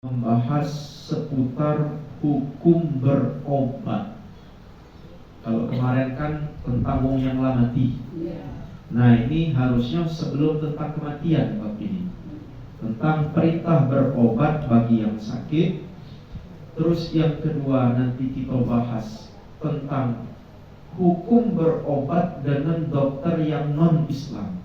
Membahas seputar hukum berobat. Kalau kemarin kan tentang wong yang lah mati. Nah ini harusnya sebelum tentang kematian bab ini, tentang perintah berobat bagi yang sakit. Terus yang kedua nanti kita bahas tentang hukum berobat dengan dokter yang non-Islam.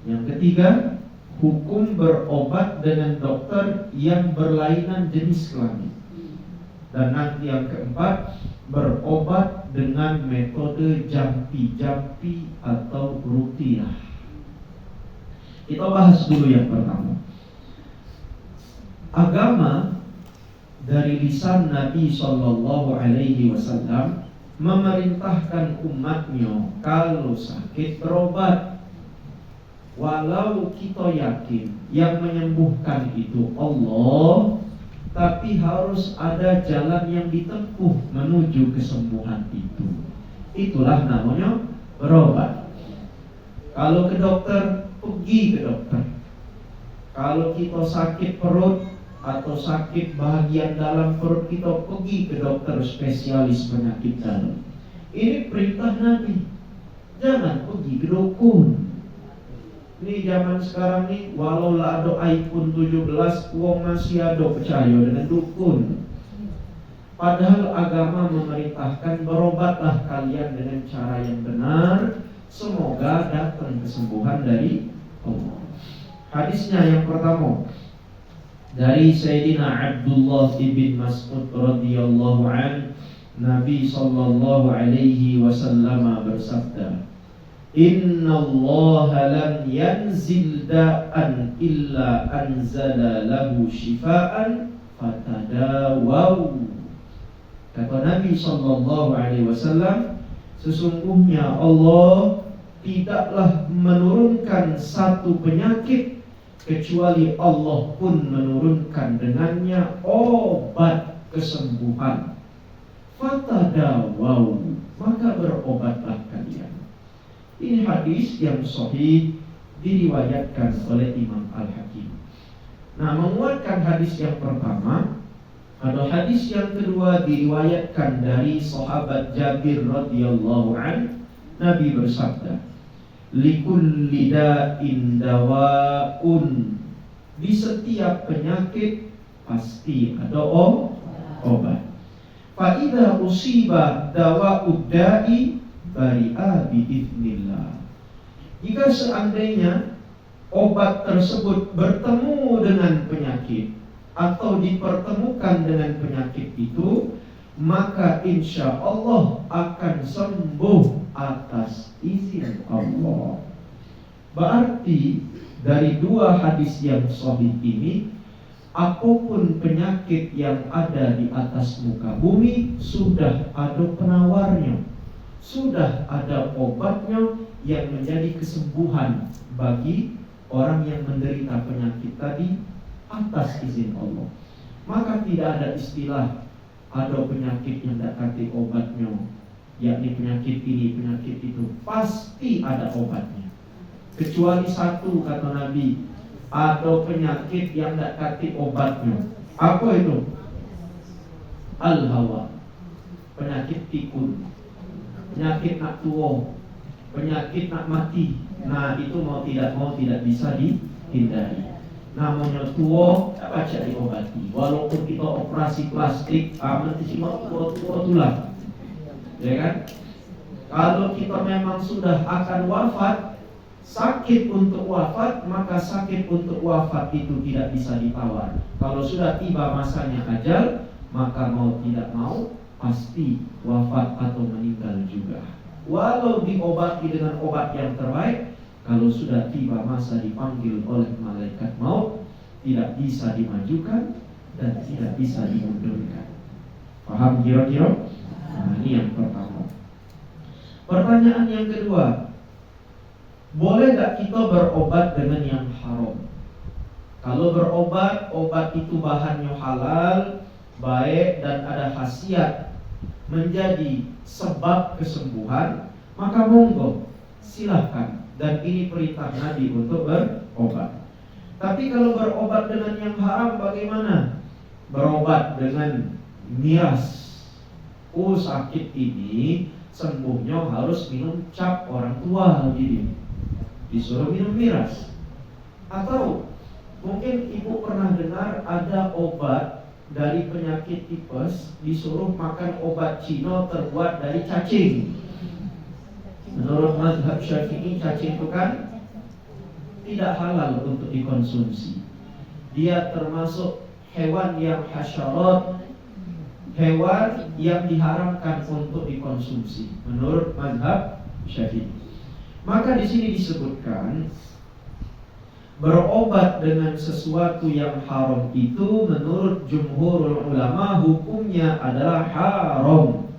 Yang ketiga, hukum berobat dengan dokter yang berlainan jenis kelamin. Dan nanti yang keempat, berobat dengan metode jampi-jampi atau ruqyah. Kita bahas dulu yang pertama. Agama dari lisan Nabi SAW memerintahkan umatnya kalau sakit berobat. Walau kita yakin yang menyembuhkan itu Allah, tapi harus ada jalan yang ditempuh menuju kesembuhan itu. Itulah namanya berobat. Kalau ke dokter, pergi ke dokter. Kalau kita sakit perut atau sakit bahagian dalam perut, kita pergi ke dokter spesialis penyakit dalam. Ini perintah Nabi. Jangan pergi ke dukun. Ini zaman sekarang nih, walau lah ada iPhone 17, wong masih ada percaya dengan dukun. Padahal agama memerintahkan berobatlah kalian dengan cara yang benar, semoga datang kesembuhan dari Allah. Hadisnya yang pertama dari Sayyidina Abdullah ibn Mas'ud radhiyallahu an, Nabi sallallahu alaihi wasallam bersabda, Inna Allah lam yanzil da'an illa anzala lahu shifaan fatadawaw. Kata Nabi SAW, sesungguhnya Allah tidaklah menurunkan satu penyakit kecuali Allah pun menurunkan dengannya obat kesembuhan. Fatadawaw, maka berobatlah kalian. Ini hadis yang sahih diriwayatkan oleh Imam Al-Hakim. Nah, menguatkan hadis yang pertama, ada hadis yang kedua diriwayatkan dari sahabat Jabir radhiyallahu an. Nabi bersabda, likulli da'in dawa'un. Di setiap penyakit pasti ada obat. Fa idza usiba dawa'ud da'i bari'a bi'idznillah. Jika seandainya obat tersebut bertemu dengan penyakit atau dipertemukan dengan penyakit itu, maka insya Allah akan sembuh atas izin Allah. Berarti dari dua hadis yang sahih ini, apapun penyakit yang ada di atas muka bumi sudah ada penawarnya, sudah ada obatnya yang menjadi kesembuhan bagi orang yang menderita penyakit tadi atas izin Allah. Maka tidak ada istilah ada penyakit yang tidak ada obatnya, yakni penyakit ini, penyakit itu. Pasti ada obatnya. Kecuali satu, kata Nabi, ada penyakit yang tidak ada obatnya. Apa itu? Al-hawa, penyakit pikun, penyakit nak tua, penyakit nak mati. Nah itu mau tidak bisa dihindari. Namanya tua, apa cari diobati. Walaupun kita operasi plastik, nanti cuma tua tulang, ya kan? Kalau kita memang sudah akan wafat, sakit untuk wafat, maka sakit untuk wafat itu tidak bisa ditawar. Kalau sudah tiba masanya ajal, maka mau tidak mau pasti wafat atau meninggal juga. Walau diobati dengan obat yang terbaik, kalau sudah tiba masa dipanggil oleh malaikat maut, tidak bisa dimajukan dan tidak bisa dimundurkan. Paham kira-kira? Nah, ini yang pertama. Pertanyaan yang kedua, boleh tak kita berobat dengan yang haram? Kalau berobat, obat itu bahannya halal, baik dan ada khasiat menjadi sebab kesembuhan, maka monggo silahkan. Dan ini perintah Nabi untuk berobat. Tapi kalau berobat dengan yang haram bagaimana? Berobat dengan miras. Sakit ini sembuhnya harus minum cap orang tua, jadi disuruh minum miras. Atau mungkin ibu pernah dengar ada obat dari penyakit tipes, disuruh makan obat Cina terbuat dari cacing. Menurut mazhab Syafi'i, cacing itu kan tidak halal untuk dikonsumsi. Dia termasuk hewan yang hasyarat, hewan yang diharamkan untuk dikonsumsi menurut mazhab Syafi'i. Maka di sini disebutkan berobat dengan sesuatu yang haram itu menurut jumhurul ulama hukumnya adalah haram,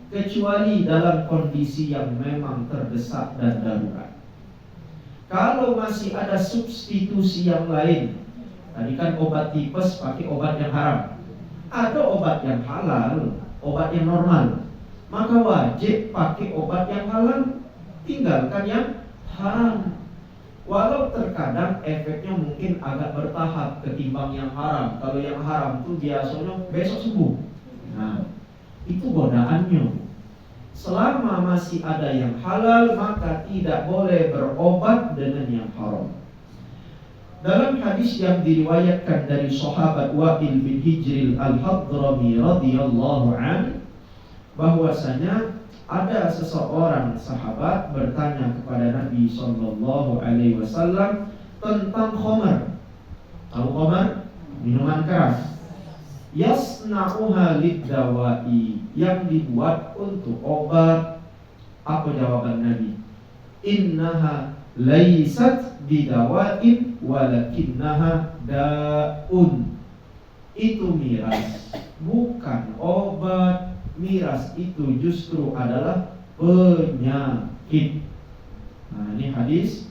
kecuali dalam kondisi yang memang terdesak dan darurat. Kalau masih ada substitusi yang lain, tadi kan obat tipes pakai obat yang haram, ada obat yang halal, obat yang normal, maka wajib pakai obat yang halal, tinggalkan yang haram. Walau terkadang efeknya mungkin agak bertahap ketimbang yang haram. Kalau yang haram itu biasanya besok sembuh. Nah, itu godaannya. Selama masih ada yang halal, maka tidak boleh berobat dengan yang haram. Dalam hadis yang diriwayatkan dari sahabat Wa'il bin Hijril al-Hadrami radhiyallahu an, bahwasanya ada seseorang sahabat bertanya kepada Nabi sallallahu alaihi wasallam tentang khamar. Tahu khamar? Minuman keras. Yasna'uha lid-dawa'i, yang dibuat untuk obat. Apa jawaban Nabi? Innaha laysat bidawa'in walakinnaha da'un. Itu miras, bukan obat. Miras itu justru adalah penyakit. Nah, ini hadis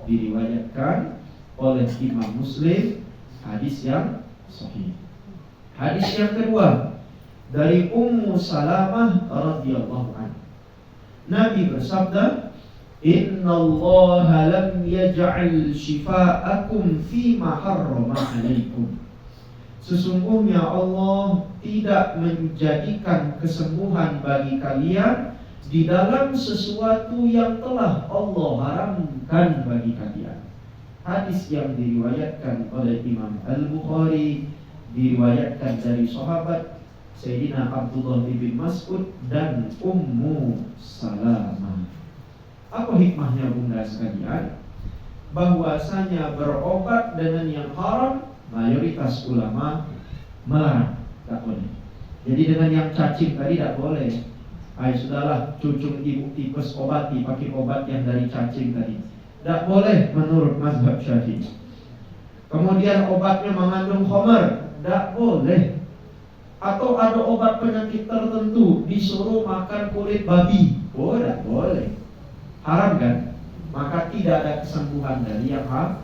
diriwayatkan oleh Imam Muslim, hadis yang sahih. Hadis yang kedua dari Ummu Salamah radhiyallahu anha. Nabi bersabda, "Innallaha lam yaj'al shifa'akum fima harrama 'alaikum." Sesungguhnya Allah tidak menjadikan kesembuhan bagi kalian di dalam sesuatu yang telah Allah haramkan bagi kalian. Hadis yang diriwayatkan oleh Imam Al-Bukhari, diriwayatkan dari sahabat Sayyidina Abdullah bin Mas'ud dan Ummu Salamah. Apa hikmahnya bunda sekalian? Bahwasanya berobat dengan yang haram mayoritas ulama melarang, tak boleh. Jadi dengan yang cacing tadi tak boleh. Sudahlah, cucu ibu tipes obati pakai obat yang dari cacing tadi, tak boleh menurut mazhab Syafi'i. Kemudian obatnya mengandung khamar, tak boleh. Atau ada obat penyakit tertentu disuruh makan kulit babi, tak boleh. Haram kan? Maka tidak ada kesembuhan dari yang haram.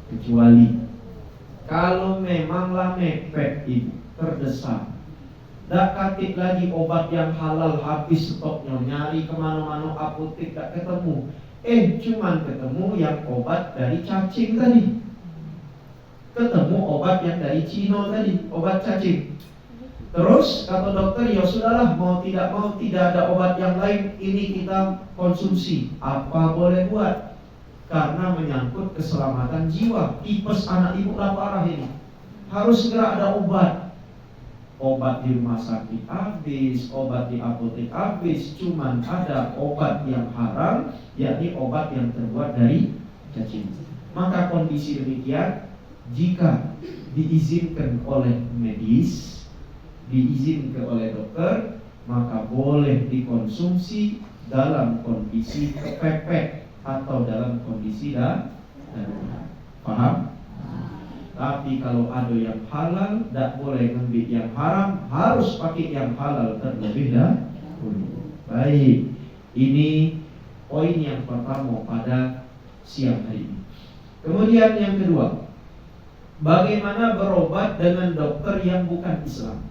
Kecuali kalau memanglah mepet ibu, terdesak, dak katik lagi obat yang halal, habis stoknya, nyari kemana-mana apotek tak ketemu. Cuman ketemu yang obat dari cacing tadi, ketemu obat yang dari Cina tadi, obat cacing. Terus kata dokter, ya sudahlah, mau tidak ada obat yang lain, ini kita konsumsi. Apa boleh buat? Karena menyangkut keselamatan jiwa. Tipes anak ibu lah parah ini, harus segera ada obat. Obat di rumah sakit habis, obat di apotek habis, cuman ada obat yang haram, yakni obat yang terbuat dari cacing. Maka kondisi demikian, jika diizinkan oleh medis, diizinkan oleh dokter, maka boleh dikonsumsi dalam kondisi kepepet atau dalam kondisi darurat. Paham? Tapi kalau ada yang halal, tak boleh ngambil yang haram, harus pakai yang halal terlebih dahulu. Baik, ini poin yang pertama pada siang hari ini. Kemudian yang kedua, bagaimana berobat dengan dokter yang bukan Islam?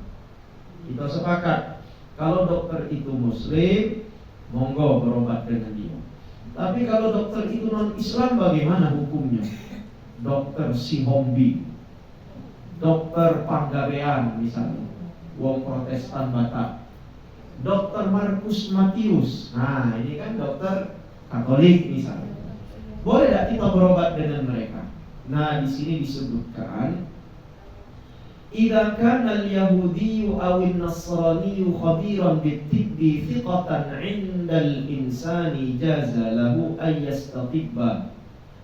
Kita sepakat, kalau dokter itu Muslim, monggo berobat dengan dia. Tapi kalau dokter itu non-Islam, bagaimana hukumnya? Dokter Sihombi, dokter Panggabean misalnya, wong Protestan Batak, dokter Markus Matius. Nah, ini kan dokter Katolik misalnya. Boleh tidak kita berobat dengan mereka? Nah, di sini disebutkan, idza kana al-yahudiyyu aw an-nasraniyyu khabiran bit-tibbi thiqatan 'inda al-insani jaza lahu ay yastatibba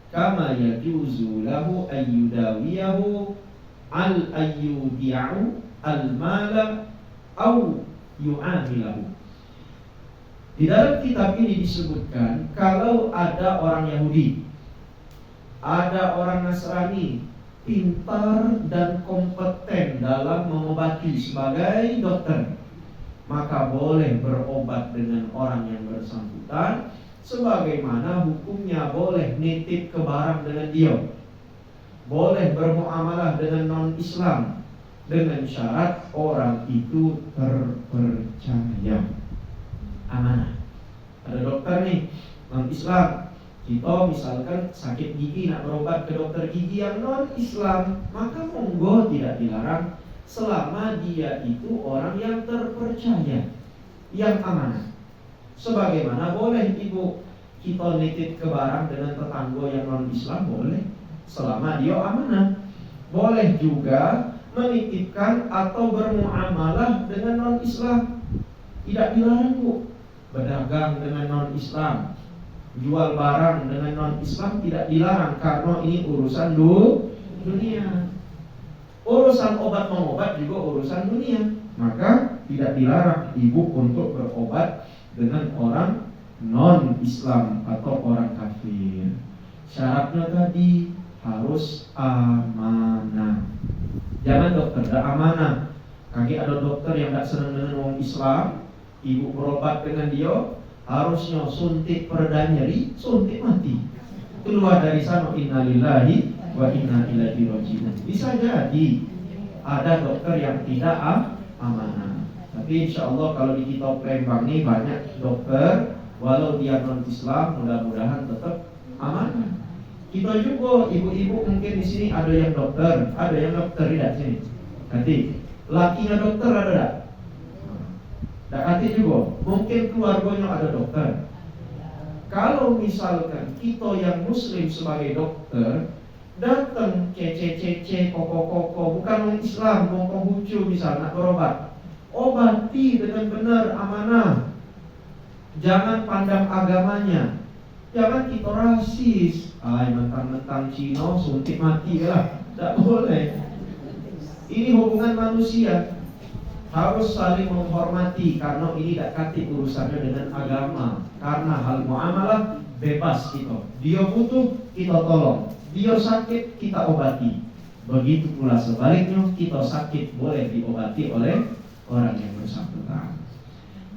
kama yajuzu lahu ay yudawiyahu al-ayyudi'u al-mala aw yu'amilahu. Di dalam kitab ini disebutkan, kalau ada orang Yahudi, ada orang Nasrani pintar dan kompeten dalam mengobati sebagai dokter, maka boleh berobat dengan orang yang bersangkutan, sebagaimana hukumnya boleh nitip ke barang dengan dia, boleh bermuamalah dengan non-Islam, dengan syarat orang itu terpercaya, amanah. Ada dokter nih non-Islam, kita misalkan sakit gigi nak berobat ke dokter gigi yang non-Islam, maka monggo, tidak dilarang selama dia itu orang yang terpercaya, yang amanah. Sebagaimana boleh ibu kita nitip ke barang dengan tetangga yang non-Islam, boleh selama dia amanah. Boleh juga menitipkan atau bermuamalah dengan non-Islam, tidak dilarang bu. Berdagang dengan non-Islam, jual barang dengan non-Islam tidak dilarang, karena ini urusan dunia. Urusan obat mengobat juga urusan dunia, maka tidak dilarang ibu untuk berobat dengan orang non-Islam atau orang kafir. Syaratnya tadi harus amanah. Jangan dokter tidak amanah. Kaki ada dokter yang tidak senang dengan orang Islam, ibu berobat dengan dia, harusnya suntik pereda nyeri, suntik mati. Keluar dari sana innalillahi wa inna ilaihi raji'un. Bisa jadi ada dokter yang tidak amanah. Tapi insya Allah kalau di kita Palembang ini banyak dokter, walau dia non-Islam, mudah-mudahan tetap amanah. Kita juga ibu-ibu mungkin di sini ada yang dokter, ada yang dokter tidak sini. Nanti lakinya dokter ada tidak? Hati juga, mungkin keluarganya ada dokter. Kalau misalkan kita yang muslim sebagai dokter datang cece koko bukan orang Islam, mau Konghucu misal nak berobat, obati dengan benar, amanah. Jangan pandang agamanya, jangan kita rasis. Mentang-mentang Cina suntik mati lah, tidak boleh. Ini hubungan manusia, harus saling menghormati, karena ini tidak kait urusannya dengan agama. Karena hal muamalah bebas kita. Dia butuh, kita tolong. Dia sakit, kita obati. Begitu pula sebaliknya, kita sakit boleh diobati oleh orang yang bersangkutan.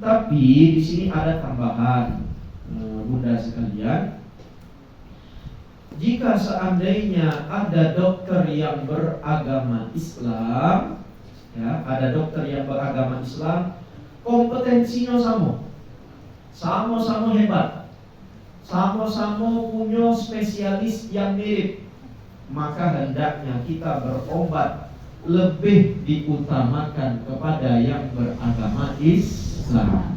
Tapi di sini ada tambahan, bunda sekalian. Jika seandainya ada dokter yang beragama Islam, ya, ada dokter yang beragama Islam, kompetensinya sama-sama hebat, sama-sama punya spesialis yang mirip, maka hendaknya kita berobat lebih diutamakan kepada yang beragama Islam.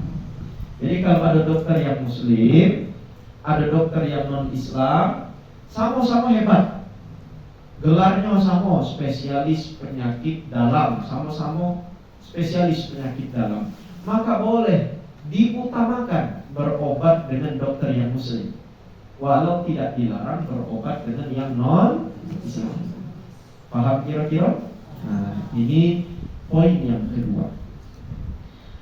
Jadi kalau ada dokter yang muslim, ada dokter yang non-Islam, sama-sama hebat, gelarnya sama, spesialis penyakit dalam, sama-sama spesialis penyakit dalam, maka boleh diutamakan berobat dengan dokter yang muslim, walau tidak dilarang berobat dengan yang non-Islam. Paham kira-kira? Nah, ini poin yang kedua.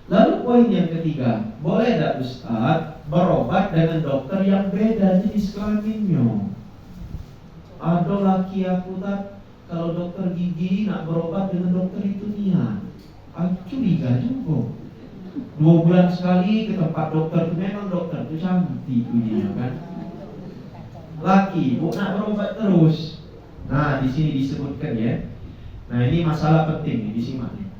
Lalu poin yang ketiga, boleh tidak Ustaz berobat dengan dokter yang beda jenis kelaminnya? Ada laki aku tak, kalau dokter gigi nak berobat dengan dokter itu niat, aku curiga juga. 2 bulan sekali ke tempat dokter itu, memang dokter itu cantik dia kan. Laki, bu nak berobat terus. Nah di sini disebutkan ya. Nah ini masalah penting nih, disimak nih.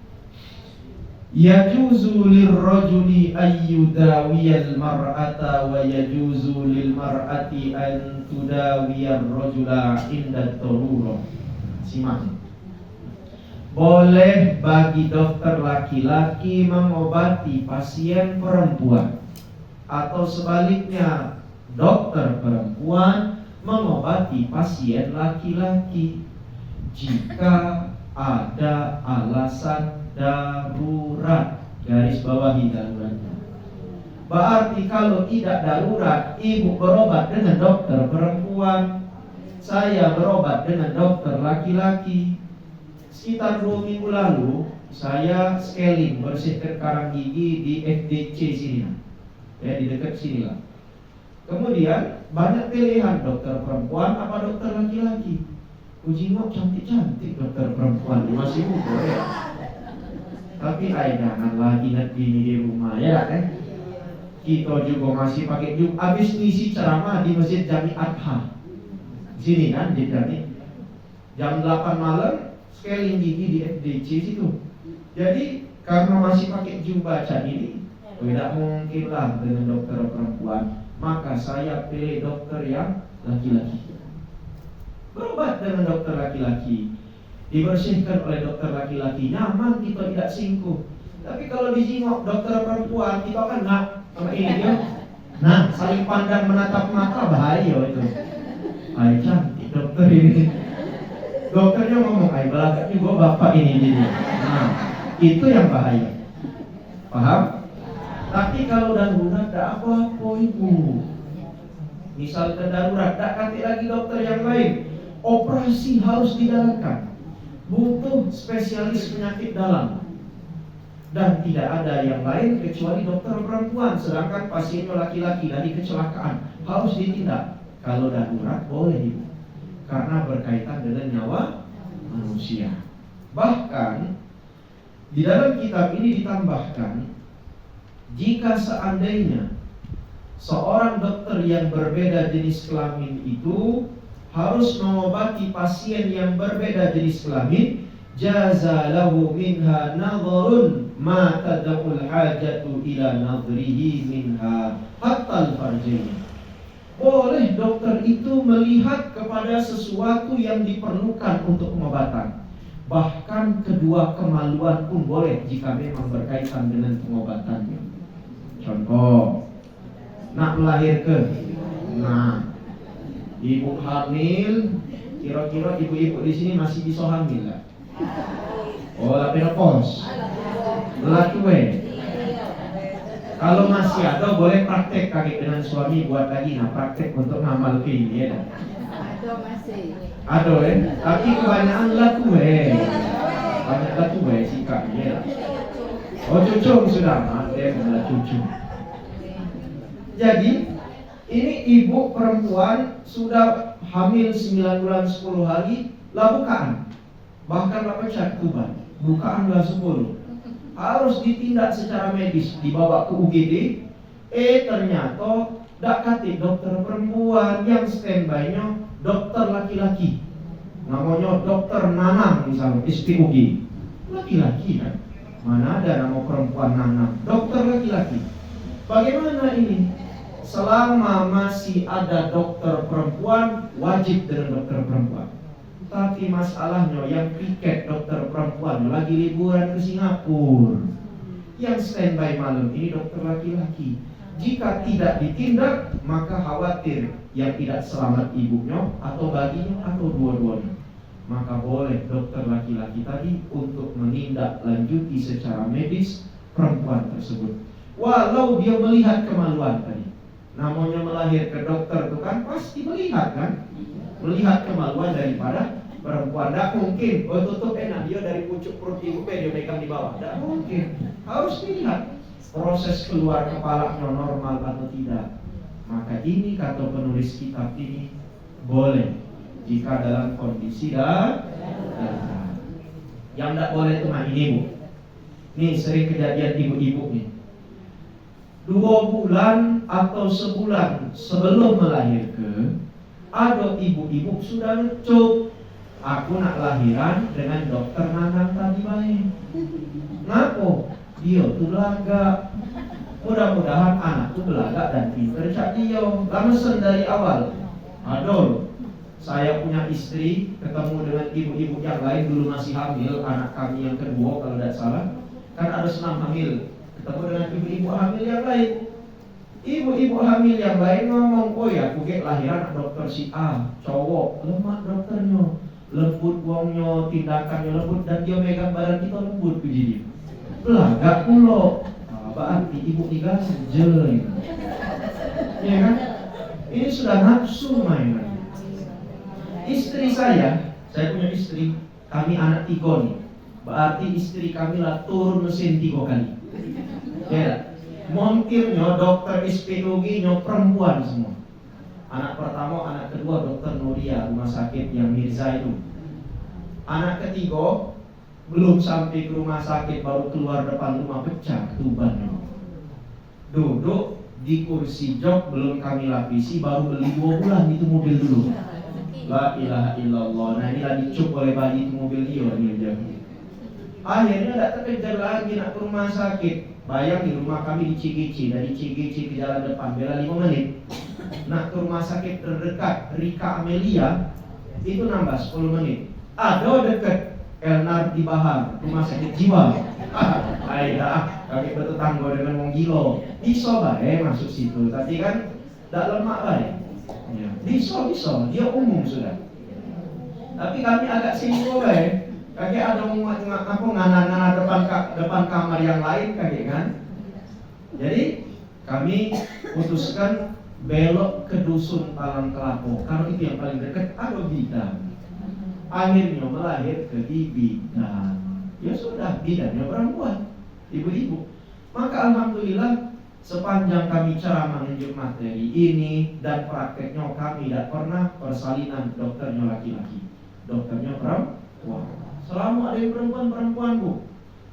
Yajuzu lirrajuli ayyudawiyal mar'ata wa yajuzu lil mar'ati an tudawiyar rajula inda darurah. Simak. Boleh bagi dokter laki-laki mengobati pasien perempuan, atau sebaliknya dokter perempuan mengobati pasien laki-laki jika ada alasan darurat. Garis bawahi daruratnya. Berarti kalau tidak darurat, ibu berobat dengan dokter perempuan, saya berobat dengan dokter laki-laki. Sekitar 2 minggu lalu saya scaling, bersihkan karang gigi di FDC sini, ya, di dekat sini lah. Kemudian banyak pilihan, dokter perempuan apa dokter laki-laki. Ujingok cantik-cantik dokter perempuan, masih muda ya. Tapi jangan lagi ingat bini di rumah ya Kita juga masih pakai habis ngisi ceramah di Masjid Jami Adha sini kan, di jam 8 malam scaling gigi di FDC situ. Jadi karena masih pakai jubah ini, tidak mungkin lah dengan dokter perempuan, maka saya pilih dokter yang laki-laki. Berobat dengan dokter laki-laki, dibersihkan oleh dokter laki-laki, nyaman, kita tidak singgung. Tapi kalau dijenguk dokter perempuan, kita kan nggak sama ini dia. Nah, saling pandang menatap mata, bahaya itu. Cantik dokter ini. Dokternya ngomong, belakang juga bapak ini. Nah, itu yang bahaya. Paham? Tapi kalau darurat, tidak apa-apa ibu. Misalkan darurat, tidak ganti lagi dokter yang lain. Operasi harus dijalankan, butuh spesialis penyakit dalam, dan tidak ada yang lain kecuali dokter perempuan. Sedangkan pasiennya laki-laki dari kecelakaan, harus ditindak. Kalau darurat boleh ibu, karena berkaitan dengan nyawa manusia. Bahkan di dalam kitab ini ditambahkan, jika seandainya seorang dokter yang berbeda jenis kelamin itu harus mengobati pasien yang berbeda jenis kelamin, jaza lahu minha nadharun ma tad'ul hajatu ila nadhrihi minha hatta al-farjain. Boleh dokter itu melihat kepada sesuatu yang diperlukan untuk pengobatan. Bahkan kedua kemaluan pun boleh jika memang berkaitan dengan pengobatannya. Contoh, nak melahirkan, ibu hamil, kira-kira ibu-ibu di sini masih bisa hamil lah. Tapi pos, laki. Kalau masih ada boleh praktek kaki dengan suami buat lagi, praktek untuk ngamal ke ini ya. Ada masih. Ada tapi kebanyakan laki. Banyak laki sikapnya. Cucu sudah dia adalah cucu. Jadi ini ibu perempuan sudah hamil 9 bulan 10 hari, lah bukaan. Bahkan lah pecah tuban, bukaan lah 10. Harus ditindak secara medis, dibawa ke UGD. Ternyata dak kate dokter perempuan, yang standby-nya dokter laki-laki. Namanya dokter Nanang misalnya, SPUG. Laki-laki kan? Mana ada nama perempuan Nanang, dokter laki-laki. Bagaimana ini? Selama masih ada dokter perempuan, wajib dengan dokter perempuan. Tapi masalahnya yang piket dokter perempuan lagi liburan ke Singapura. Yang standby malam ini dokter laki-laki. Jika tidak ditindak, maka khawatir yang tidak selamat ibunya atau baginya atau dua-duanya. Maka boleh dokter laki-laki tadi untuk menindaklanjuti secara medis perempuan tersebut. Walau dia melihat kemaluan tadi. Namanya melahirkan dokter itu kan pasti melihat kan, melihat kemaluan daripada perempuan. Tidak mungkin tutup enak dia dari pucuk perut ibu dia megang di bawah. Tidak mungkin, harus dilihat proses keluar kepalanya normal atau tidak. Maka ini kata penulis kitab ini boleh jika dalam kondisi darurat. Yang tidak boleh itu ini bu. Nih sering kejadian ibu-ibu nih, 2 bulan atau sebulan sebelum melahirkan, ada ibu-ibu sudah ngecup, aku nak lahiran dengan dokter Nanang tadi baik. Ngapo? dia tuh belaga. Mudah-mudahan anak tuh belaga dan pinter cak dia. Langsung dari awal. Aduh, saya punya istri, ketemu dengan ibu-ibu yang lain, dulu masih hamil, anak kami yang kedua kalau tidak salah. Kan ada senam hamil, ketemu dengan ibu-ibu hamil yang lain. Ibu-ibu hamil yang lain ngomong, oh ya, kuget lahiran dokter si A, cowok, lemah dokternya, lembut buangnya, tindakannya lembut, dan dia megang badan kita lembut, puji dia. Belaga pulo, berarti ibu tiga sejel. Ya kan? Ini sudah nafsu mainan. Istri saya punya istri, kami anak 3 nih. Berarti istri kami lah turun mesin 3 kali. Ya, montirnya dokter SPOG-nya perempuan semua. Anak pertama, anak kedua dokter Nuria, rumah sakit yang Mirza itu. Anak ketiga belum sampai ke rumah sakit, baru keluar depan rumah pecah tubannya. Duduk di kursi jok, belum kami lapisi, baru beli 2 bulan itu mobil dulu. La ilaha illallah. Nah ini lagi cuk oleh bayi itu mobil dia nih. Akhirnya tidak terkejar lagi nak ke rumah sakit. Bayang di rumah kami di Cigici, dari Cigici ke jalan depan bela 5 menit. Nak ke rumah sakit terdekat Rika Amelia itu nambah 10 menit. Ada dekat Elnar di Bahar, rumah sakit jiwa. Aida, kaki bertetangga dengan wong gilo. Bisa bae masuk situ, tapi kan tidak lemak bae. Ya. Bisa, dia umum sudah. Tapi kami agak singgung bae. Kakek ada aku ngana-ngana depan kamar yang lain kakek kan. Jadi kami putuskan belok ke dusun Talang Kelapo. Kalau itu yang paling dekat, ada bidan. Akhirnya melahir ke bidan. Ya sudah, bidannya perempuan, ibu-ibu. Maka alhamdulillah sepanjang kami ceramah menunjuk materi ini dan prakteknya kami tidak pernah persalinan dokternya laki-laki, dokternya perempuan. Selama ada yang perempuan Bu,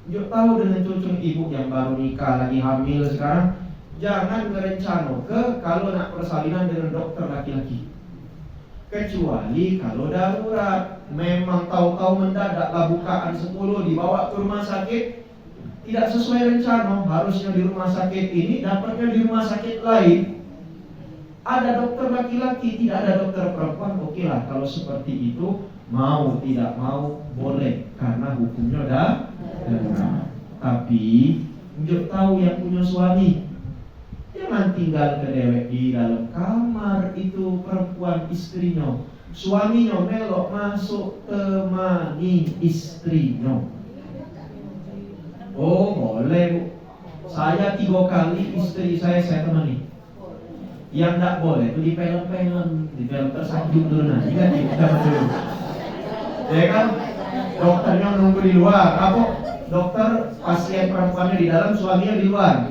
yuk tahu dengan cucu ibu yang baru nikah lagi hamil sekarang, jangan berencana ke kalau nak persalinan dengan dokter laki-laki. Kecuali kalau darurat, memang tahu-tahu mendadak lah bukaan 10 dibawa ke rumah sakit, tidak sesuai rencana, harusnya di rumah sakit ini, dapatnya di rumah sakit lain. Ada dokter laki-laki, tidak ada dokter perempuan, oke lah kalau seperti itu, mau tidak mau boleh karena hukumnya dah. Tapi untuk tahu yang punya suami, jangan tinggal kedewek di dalam kamar itu perempuan istrinya, suaminya melok masuk temani istrinya. Oh boleh Bu, saya 3 kali istri saya temani. Yang tidak boleh itu di film tersanjung dulu nanti kan kita dulu. Ya kan, dokternya nunggu di luar. Apa? Dokter pasien perempuannya di dalam, suaminya di luar.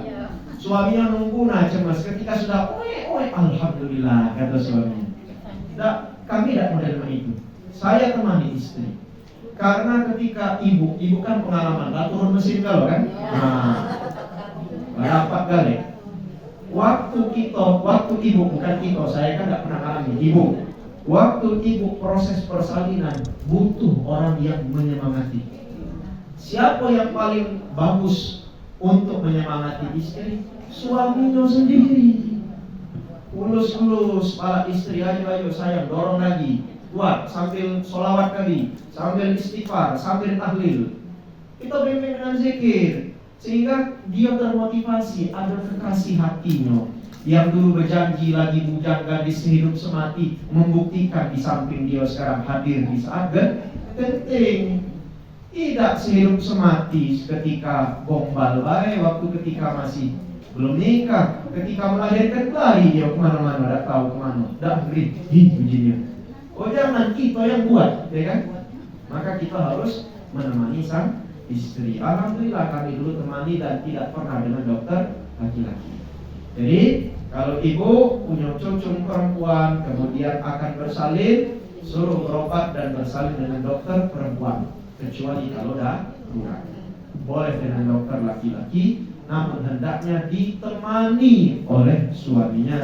Suaminya nunggu, nah cemas. Ketika sudah, alhamdulillah kata suaminya. Kami tidak menerima itu. Saya temani istri. Karena ketika ibu kan pengalaman, turun mesin kalau kan. Nah, dapat kali. Waktu ibu bukan kita, saya kan tidak pernah alami ibu. Waktu ibu proses persalinan butuh orang yang menyemangati. Siapa yang paling bagus untuk menyemangati istri? Suaminya sendiri. Ulus-ulus kepala istri, ayo sayang, dorong lagi, kuat, sambil sholawat kali, sambil istighfar, sambil tahlil. Kita bimbing dengan zikir, sehingga dia termotivasi, ada kekasih hatinya yang dulu berjanji lagi bujang gadis sehidup semati, membuktikan di samping dia sekarang hadir di saat genting. Tidak sehidup semati ketika gombal baik, waktu ketika masih belum nikah, ketika melahirkan bayi dia kemana-mana, tidak tahu kemana, tidak beri ujinya. Oh jangan kita yang buat, ya kan? Maka kita harus menemani sang istri. Alhamdulillah kami dulu temani dan tidak pernah dengan dokter laki-laki. Jadi kalau ibu punya cucu perempuan kemudian akan bersalin, suruh berobat dan bersalin dengan dokter perempuan. Kecuali kalau darurat, boleh dengan dokter laki-laki, namun hendaknya ditemani oleh suaminya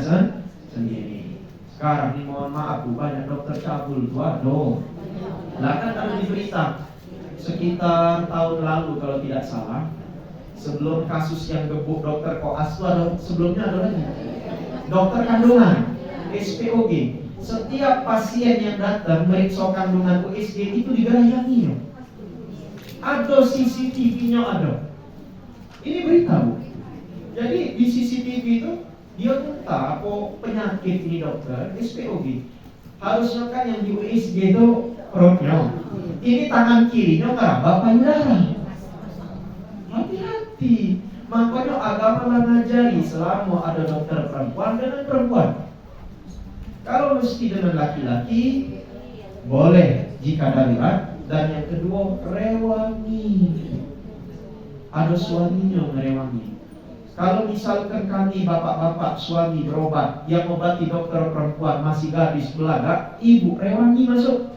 sendiri. Sekarang ini mohon maaf Bu, banyak dokter cabul tuh, aduh. Lah kan kalau diberita sekitar tahun lalu kalau tidak salah, Sebelum kasus yang gebuk dokter koas itu ada, sebelumnya ada lagi dokter kandungan, SPOG. Setiap pasien yang datang meriksa kandungan USG itu digerayangi. Ada CCTV-nya ada. Ini berita, Bu. Jadi di CCTV itu dia minta apa penyakit ini dokter, SPOG. Harusnya kan yang di USG itu perutnya. Ini tangan kirinya ngeraba payudara. Hati-hati. Makanya agama mengajari selama ada dokter perempuan dengan perempuan. Kalau mesti dengan laki-laki boleh jika darurat. Dan yang kedua, rewangi. Ada suaminya ngerewangi. Kalau misalkan kami bapak-bapak suami berobat, yang obati dokter perempuan masih gadis belaga, ibu rewangi masuk.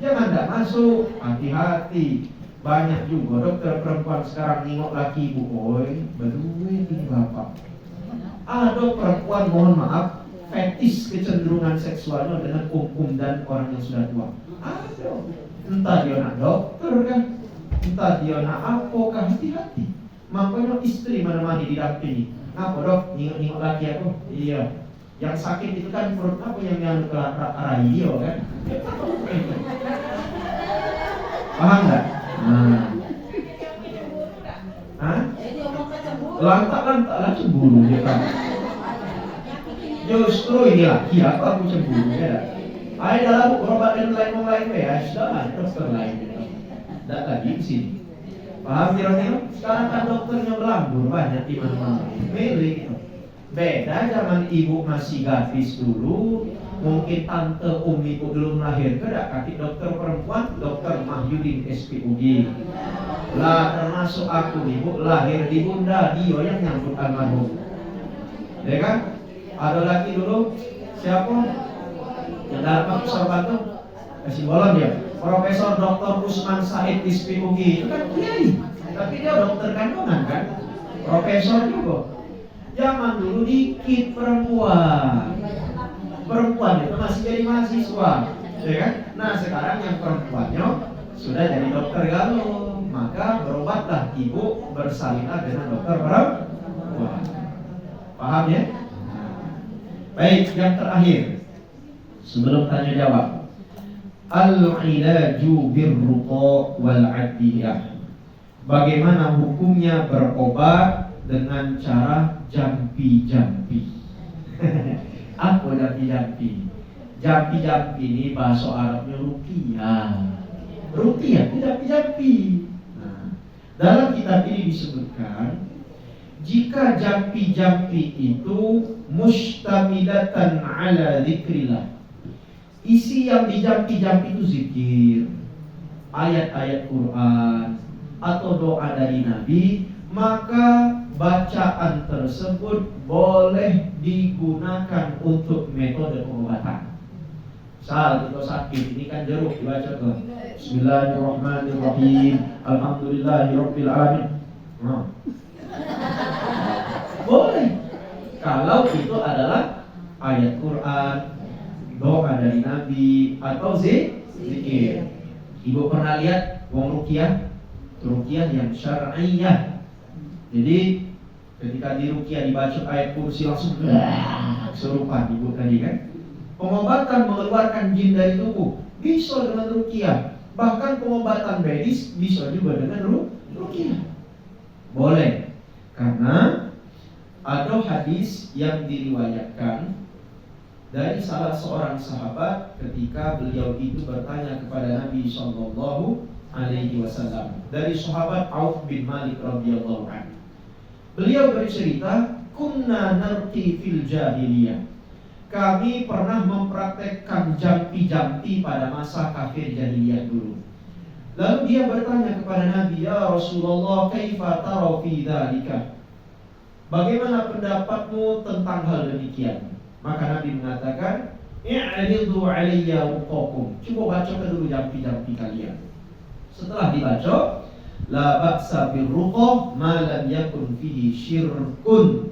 Jangan tidak masuk, hati-hati. Banyak juga dokter perempuan sekarang nengok laki ibu, oi, berduit ini bapak. Ada perempuan, mohon maaf, fetis kecenderungan seksualnya dengan dan orang yang sudah tua. Ada. Entah dia nak dokter kan, entah dia nak apakah, hati-hati. Makanya istri menemani didampingi. Ngapa dok? Nengok laki aku. Iya. Yang sakit itu kan perut apa yang ke arah dia kan? Paham nggak? Lantak-lantaklah cemburu dia kan. Justru ini laki apa aku cemburu ya? Ayo dalam berobat dan lain ya, sudah dokter lain. Tidak lagi di sini. Paham kira-kira? Sekarang kan dokternya berlambur banyak di mana-mana. Milih. Beda zaman ibu masih gadis dulu. Mungkin tante ibu belum lahir ke kaki dokter perempuan, dokter Mahyudin SPOG. Lah termasuk aku ibu lahir di bunda dia yang nyambut almarhum. Ya kan? Ada lagi dulu siapa? Yang dapat Sorbantu kasih bolon dia. Profesor Dr. Usman Said SPOG itu kan kiai, tapi dia dokter kandungan kan? Profesor juga. Zaman dulu dikit perempuan itu masih jadi mahasiswa, ya kan? Nah sekarang yang perempuannya sudah jadi dokter galuh, maka berobatlah ibu bersalinlah dengan dokter perempuan. Paham ya? Baik, yang terakhir sebelum tanya jawab, al-ilaju birruqa wal adiyah. Bagaimana hukumnya berobat dengan cara jampi-jampi? Apa jampi-jampi? Jampi-jampi ini bahasa Arabnya ruqyah. Ruqyah itu jampi-jampi. Nah, dalam kitab ini disebutkan jika jampi-jampi itu mustamilatan ala zikrillah, isi yang dijampi-jampi itu zikir, ayat-ayat Quran atau doa dari Nabi, maka bacaan tersebut boleh digunakan untuk metode pengobatan. Misal kita sakit, ini kan jeruk dibaca ke Bismillahirrahmanirrahim, Alhamdulillahirabbil alamin. Boleh. Kalau itu adalah ayat Quran, doa dari Nabi atau zikir. Ibu pernah lihat wong ruqyah? Ruqyah yang syar'iyah. Jadi ketika di ruqyah dibaca ayat kursi langsung serupa ibu tadi kan. Pengobatan mengeluarkan jin dari tubuh bisa dengan ruqyah. Bahkan pengobatan medis bisa juga dengan ruqyah. Boleh. Karena ada hadis yang diriwayatkan dari salah seorang sahabat ketika beliau itu bertanya kepada Nabi Sallallahu Alaihi Wasallam, dari sahabat Auf bin Malik radhiyallahu anhu. Beliau bercerita, kunna narqi fil jahiliyah. Kami pernah mempraktekkan jampi-jampi pada masa kafir jahiliyah dulu. Lalu dia bertanya kepada Nabi, ya Rasulullah, kaifa tara fi dzalika? Bagaimana pendapatmu tentang hal demikian? Maka Nabi mengatakan, i'ridu 'alayya wuqakum. Coba bacakan dulu jampi-jampi kalian. Setelah dibaca, la ba'sa birruqah ma lam yakun fihi syirkun.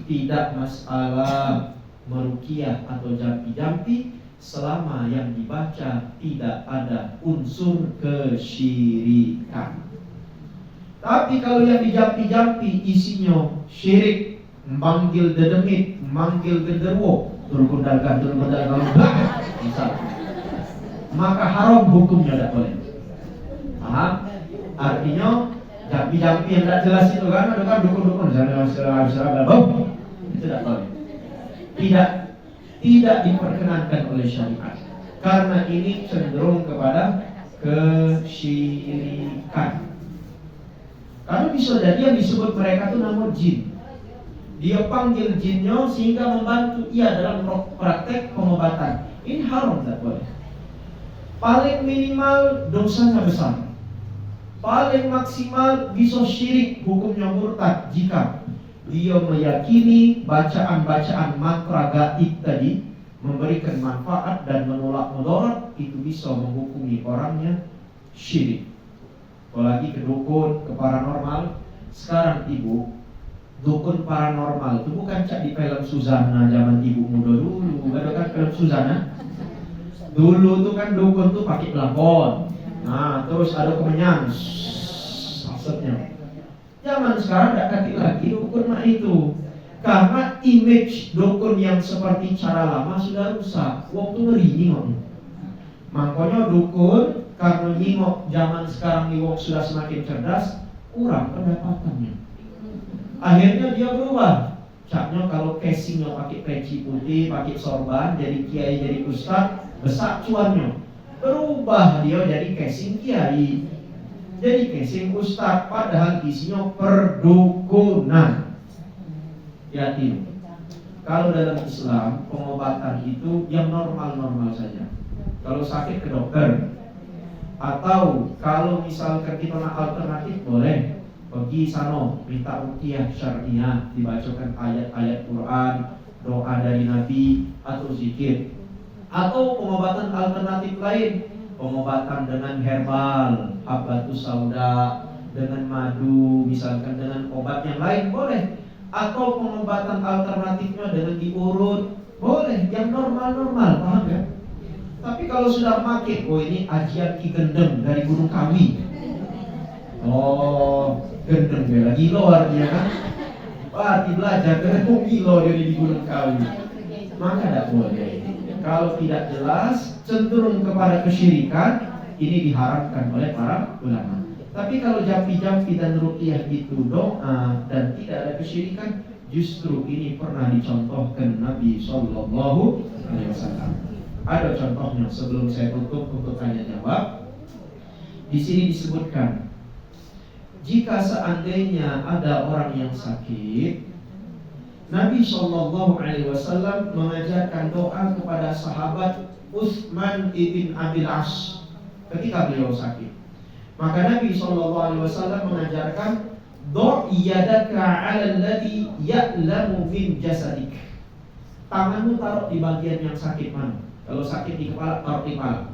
Tidak masalah meruqyah atau jampi-jampi selama yang dibaca tidak ada unsur kesyirikan. Tapi kalau yang dijampi-jampi isinya syirik, memanggil dedemit, memanggil genderuwo, turun-gundalkan, misal, maka haram hukumnya, tidak boleh. Paham? Artinya jampi-jampi yang tidak jelas itu kan, ada kan dukun-dukun, itu tidak boleh. Tidak diperkenankan oleh syariat, karena ini cenderung kepada kesyirikan. Karena bisa jadi yang disebut mereka itu nama jin. Dia panggil jinnya sehingga membantu ia dalam praktek pengobatan. Ini haram, tidak boleh. Paling minimal dosanya besar. Paling maksimal bisa syirik, hukumnya murtad jika dia meyakini bacaan-bacaan mantra gaib tadi memberikan manfaat dan menolak mudarat, itu bisa menghukumi orangnya syirik. Apalagi ke dukun, ke paranormal. Sekarang ibu, dukun paranormal itu bukan cak di film Suzana zaman ibu muda dulu. Ada kan film Suzana? Dulu tuh kan dukun tuh pakai pelakon. Nah, terus ada kemenyan maksudnya. Zaman sekarang tidak ganti lagi dukun mah itu. Karena image dukun yang seperti cara lama sudah rusak. Waktu ngeri nyingok. Makanya dukun karena nyingok zaman sekarang nih sudah semakin cerdas, kurang pendapatannya. Akhirnya dia berubah. Capnya kalau casingnya pakai peci putih, pakai sorban, jadi kiai, jadi ustaz, besar cuannya. Berubah dia jadi casing kiai, jadi casing ustaz, padahal isinya perdukunan. Yakin. Kalau dalam Islam pengobatan itu yang normal-normal saja. Kalau sakit ke dokter, atau kalau misalkan kita nak alternatif boleh pergi sana minta ruqyah syar'iyah, dibacakan ayat-ayat Quran, doa dari Nabi atau zikir. Atau pengobatan alternatif lain, pengobatan dengan herbal, habatus sauda, dengan madu, misalkan dengan obat yang lain boleh. Atau pengobatan alternatifnya dengan diurut, boleh, yang normal-normal, paham ya? Tapi kalau sudah makin, oh ini ajian Ki Gendeng dari Gunung Kawi. Oh, gendeng dia lagi gilo artinya kan. Berarti belajar dengan gilo dia di Gunung Kawi. Maka tidak boleh. Kalau tidak jelas, cenderung kepada kesyirikan, ini diharamkan oleh para ulama. Tapi kalau jampi-jampi dan ruqyah itu doa dan tidak ada kesyirikan, justru ini pernah dicontohkan Nabi Sallallahu Alaihi Wasallam. Ada contohnya sebelum saya tutup untuk tanya jawab. Di sini disebutkan, jika seandainya ada orang yang sakit, Nabi Sallallahu Alaihi Wasallam mengajarkan doa kepada sahabat Utsman ibn Abil As ketika beliau sakit. Maka Nabi Sallallahu Alaihi Wasallam mengajarkan, do' yadaka 'ala alladhi ya'lamu min jasadik. Tanganmu taruh di bagian yang sakit mana? Kalau sakit di kepala, taruh di kepala.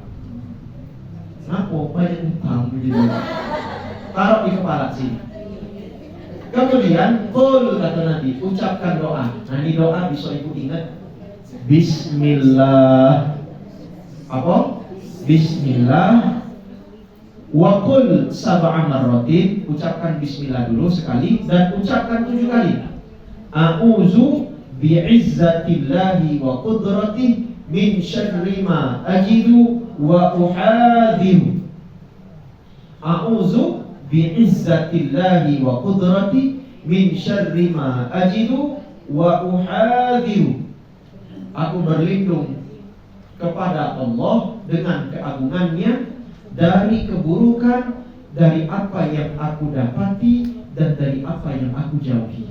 Kenapa banyak utang begitu? Taruh di kepala sini. Kemudian, qul kata Nabi, ucapkan doa. Nah ini doa bisa ibu ingat. Bismillah. Apa? Bismillah. Wa qul sab'a marratin. Ucapkan bismillah dulu sekali dan ucapkan 7 kali. A'udzu bi'izzatillahi wa qudratihi min syarri ma ajidu wa uhadhiru. A'udzu bi'izzatillahi wa qudratihi min syarri ma ajidu wa uhadhiru. Aku berlindung kepada Allah dengan keagungannya dari keburukan, dari apa yang aku dapati dan dari apa yang aku jauhi.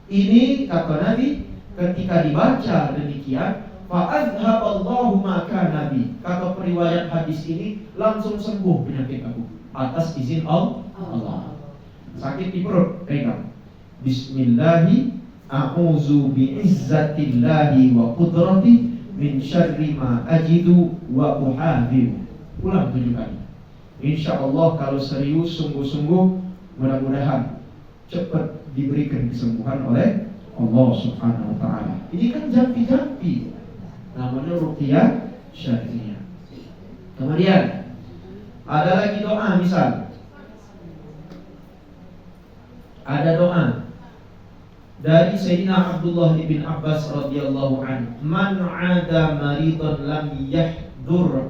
Ini kata Nabi, ketika dibaca demikian, fa'adhaballahu ma kana bi. Kata periwayat hadis ini, langsung sembuh penyakit aku atas izin Allah. Sakit di perut, pegang. Bismillahi a'udzu bi'izzatillahi wa qudratihi min syarri ma ajidu wa uhadhiru. Ulang 7 kali. Insya Allah kalau serius, sungguh-sungguh, mudah-mudahan cepat diberikan kesembuhan oleh Allah Subhanahu Wa Taala. Ini kan jampi-jampi, namanya ruqyah syar'iyah. Kemudian ada lagi doa, misal Ada doa dari Sayyidina Abdullah bin Abbas radhiyallahu anhu, "Man 'ada maridan lam yahdur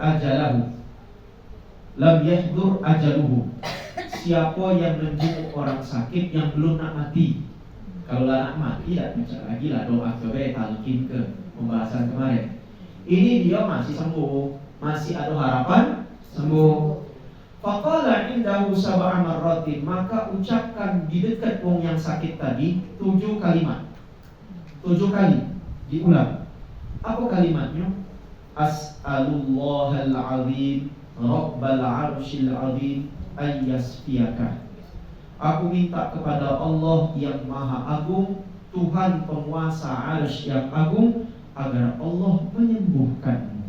ajaluhu." Siapa yang menjenguk orang sakit yang belum nak mati. Kalau nak mati tak bicara lagi lah, doa ke talqin ke pembahasan kemarin. Ini dia masih sembuh, masih ada harapan sembuh. Faqala indahu sab'a marratin, maka ucapkan di dekat wong yang sakit tadi 7 kalimat. 7 kali diulang. Apa kalimatnya? As'alullahal azim rabbal arsyil azim ayyasfiyaka. Aku minta kepada Allah yang maha agung, Tuhan penguasa arsy yang agung, agar Allah menyembuhkanmu.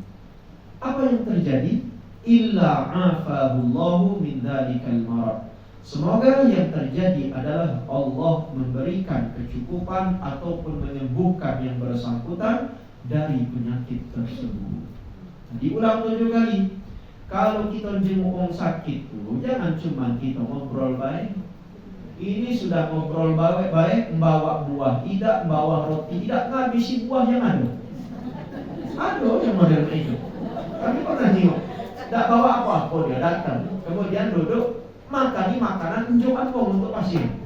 Apa yang terjadi? Illa afahullahu min dzalikal marad. Semoga yang terjadi adalah Allah memberikan kecukupan ataupun menyembuhkan yang bersangkutan dari penyakit tersebut. Diulang 7 kali. Kalau kita jenguk orang sakit tuh, jangan cuma kita ngobrol baik. Ini sudah ngobrol baik, membawa buah tidak, membawa roti tidak, ngabisi buah yang ada. Ada yang model itu. Kami pernah tengok. Tak bawa apa-apa, dia datang, kemudian duduk makan makanan unjuk apa untuk pasien.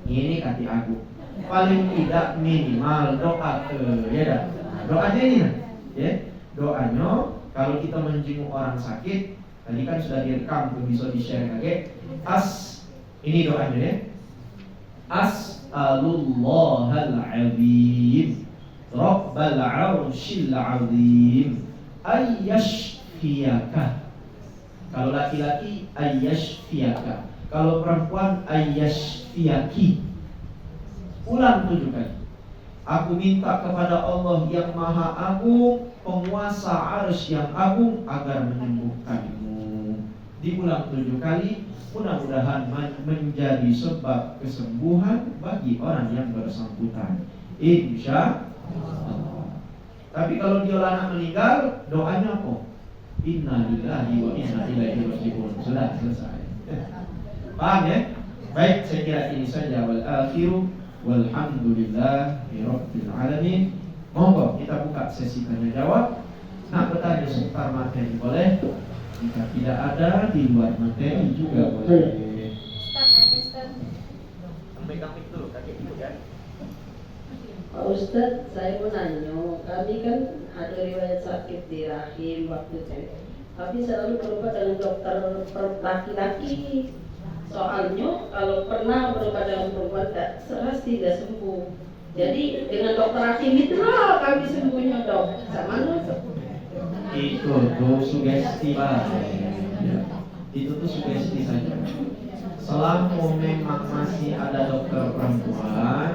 Ini kata aku, paling tidak minimal doa ya dah. Doanya ini nah, ya. Doanya kalau kita menjenguk orang sakit, tadi kan sudah direkam, bisa di-share lagi. Ini doanya ya. As'alullahal azim rabbal arsyil azim ayyashfiyaka. Kalau laki-laki ayyashfiyaka, kalau perempuan ayyashfiyaki. Ulang 7 kali. Aku minta kepada Allah yang maha agung, penguasa arsy yang agung, agar menyembuhkanmu. Diulang 7 kali. Mudah-mudahan menjadi sebab kesembuhan bagi orang yang bersangkutan, insya Allah. Tapi kalau dia anak meninggal, doanya apa? Inna lillahi wa inna ilaihi raji'un. Sudah selesai. Paham ya? Baik, saya kira ini saja. Wal akhiru walhamdulillahi rabbil alamin. Monggo kita buka sesi tanya jawab. Nak bertanya seputar materi boleh. Jika tidak ada di luar materi juga boleh. Pegang dulu, kakek ibu kan. Pak Ustadz, saya mau nanya, kami kan ada riwayat sakit di rahim waktu saya, tapi selalu berobat dengan dokter laki-laki. Soalnya kalau pernah berobat dengan perempuan seras tidak sembuh. Jadi dengan dokter rahim itulah kami sembuhnya dok. Sama Itu tuh sugesti Pak. Itu tuh sugesti saja. Selama memang masih ada dokter perempuan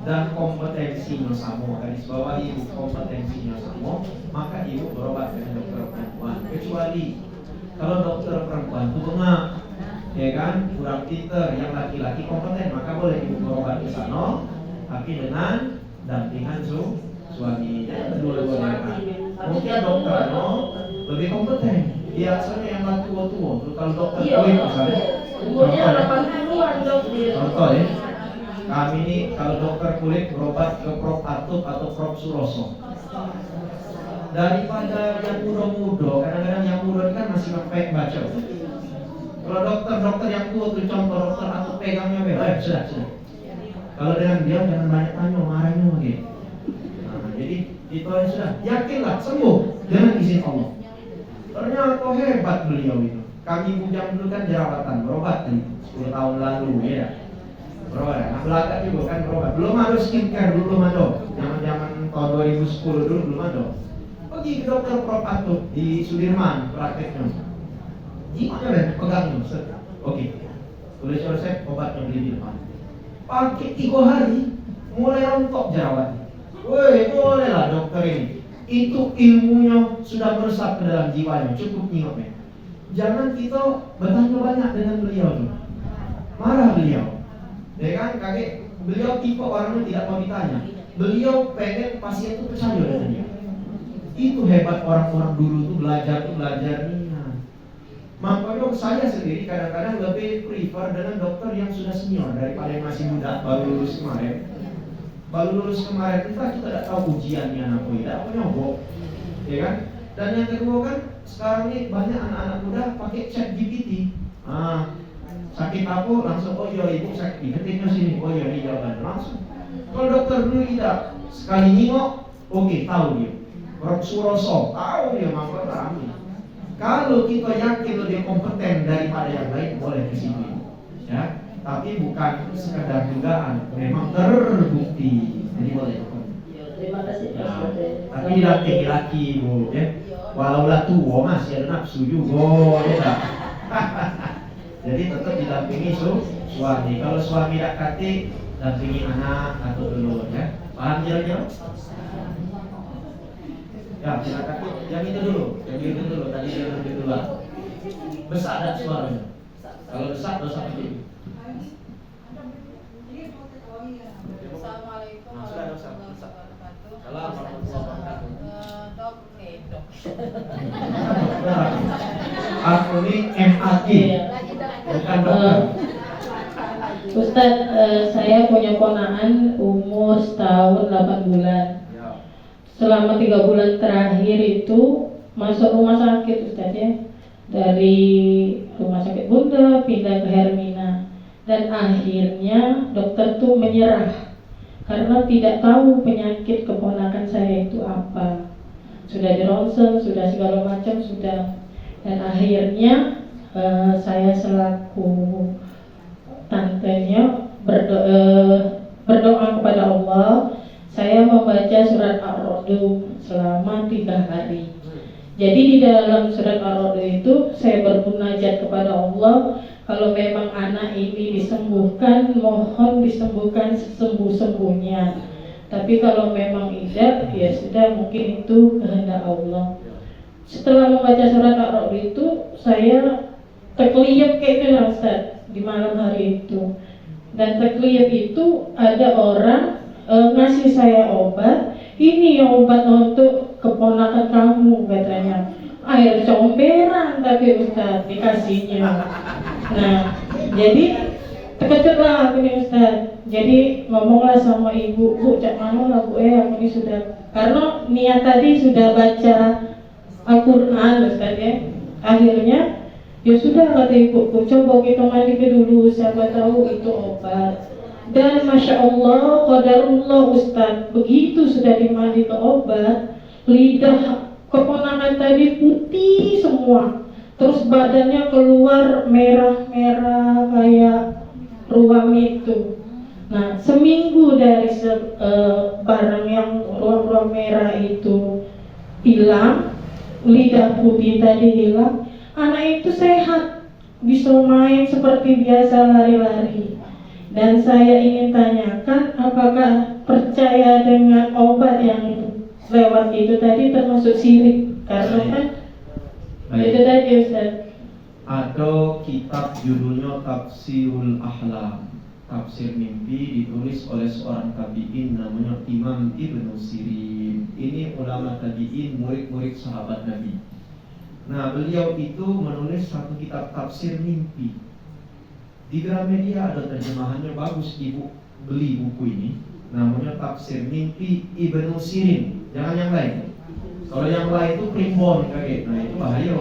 dan kompetensinya sama, garis bawah ibu kompetensinya sama, maka ibu berobat dengan dokter perempuan. Kecuali kalau dokter perempuan itu bengak, ya kan, kurang pinter, yang laki-laki kompeten, maka boleh ibu berobat ke sana, tapi dengan dampingan suaminya. Dua-duanya. Mungkin dokter lebih kompeten. Biasanya yang tua-tua tuh, kalau dokter kulit misalnya, umurnya 80-an dok dia. Contoh ya, kami ini kalau dokter kulit berobat ke Prof Atub atau Prof Suroso. Daripada yang muda-muda, kadang-kadang yang muda kan masih pakai baca. Kalau dokter yang tua tuh, contoh dokter Atub pegangnya sudah. Kalau dengan dia jangan banyak tanya, marahnya lagi. Nah, jadi itu sudah yakinlah sembuh dengan izin Allah. Ternyata hebat beliau itu. Kami bujang dulu kan jerawatan, berobat nih 10 tahun lalu ya. Berobat, nah belakang juga kan berobat. Belum ada skincare dulu, belum ada. Zaman tahun 2010 dulu belum ada. Pergi ke dokter Prof Atub di Sudirman prakteknya. Gimana deh pegangnya? Oke. Tulis resep obatnya beli di depan. Pakai 3 hari mulai rontok jerawatnya. Woi, boleh lah dokter ini. Itu ilmunya sudah meresap ke dalam jiwanya. Cukup ingat ya. Jangan kita bertanya banyak dengan beliau tuh. Marah beliau. Ya kan, kakek, beliau tipe orangnya tidak mau ditanya. Beliau pengen pasien itu percaya dengan dia. Itu hebat orang-orang dulu tuh belajar nih. Makanya saya sendiri kadang-kadang lebih prefer dengan dokter yang sudah senior daripada yang masih muda, baru lulus kemarin. Baru lulus kemarin kita tidak tahu ujiannya apa tidak, apa nyobok, ya kan? Dan yang kedua kan sekarang ini banyak anak-anak muda pakai chat GPT. Sakit apa langsung, oh iya ibu sakit, ketiknya sini, oh iya ini jawaban langsung. Kalau dokter dulu tidak, sekali nyingok, oke, tahu dia. Suroso, tahu dia mampu rame. Kalau kita yakin lebih kompeten daripada yang lain, boleh ke sini, ya. Tapi bukan sekedar dugaan, memang terbukti. Jadi boleh. Ya, terima kasih Pak Ya, Ustadz. tapi laki-laki bu, ya. Walau lah tua masih ada nafsu juga, ya tak? Jadi tetap didampingi suami. Kalau suami tidak kati, dampingi anak atau dulu, ya. Paham kira-kira? Ya, silakan. Yang itu dulu. Tadi yang lebih dulu. Besar dan suaranya. Kalau besar dosa kecil. Assalamualaikum warahmatullahi wabarakatuh. Salam warahmatullahi wabarakatuh. Dok. Aku ini MAG, bukan dokter. Ustadz, saya punya ponakan umur setahun 8 bulan. Selama 3 bulan terakhir itu masuk rumah sakit Ustadz ya. Dari rumah sakit Bunda pindah ke Hermina. Dan akhirnya dokter tuh menyerah karena tidak tahu penyakit keponakan saya itu apa. Sudah di ronsen, sudah segala macam sudah. Dan akhirnya saya selaku tantenya berdoa kepada Allah. Saya membaca surat Ar-Ra'd selama 3 hari. Jadi di dalam surat Ar-Ra'd itu saya bermunajat kepada Allah, kalau memang anak ini disembuhkan, mohon disembuhkan sesembuh-sembuhnya. Tapi kalau memang tidak, ya sudah, mungkin itu kehendak Allah. Setelah membaca surat Ar-Ra'd itu saya terkeliap kayak itu Ustaz di malam hari itu. Dan terkeliap itu ada orang ngasih saya obat. Ini obat untuk keponakan kamu katanya. Air comberan tapi Ustaz dikasihnya. Nah, jadi terkejutlah aku nih Ustaz. Jadi ngomonglah sama ibu, Bu, cak mana lah Bu aku ini sudah, karena niat tadi sudah baca Al-Quran Ustaz ya. Akhirnya ya sudah kata ibuku, coba kita mandi dulu, siapa tahu itu obat. Dan Masya Allah, qadarullah Ustaz, begitu sudah dimandi ke obat, lidah keponakan tadi putih semua. Terus badannya keluar merah-merah kayak ruam itu. Nah, seminggu dari barang yang ruam-ruam merah itu hilang, lidah putih tadi hilang, anak itu sehat, bisa main seperti biasa lari-lari. Dan saya ingin tanyakan, apakah percaya dengan obat yang lewat itu tadi termasuk syirik? Karena kan itu tadi Ustaz. Ada kitab judulnya Tafsirul Ahlam, tafsir mimpi, ditulis oleh seorang tabi'in namanya Imam Ibnu Sirin. Ini ulama tabi'in, murid-murid sahabat Nabi. Nah, beliau itu menulis satu kitab tafsir mimpi. Di Gramedia ada terjemahannya bagus, ibu beli buku ini. Namanya Tafsir Mimpi Ibnu Sirin. Jangan yang lain. Kalau yang lain itu primbon kaget. Nah itu bahaya.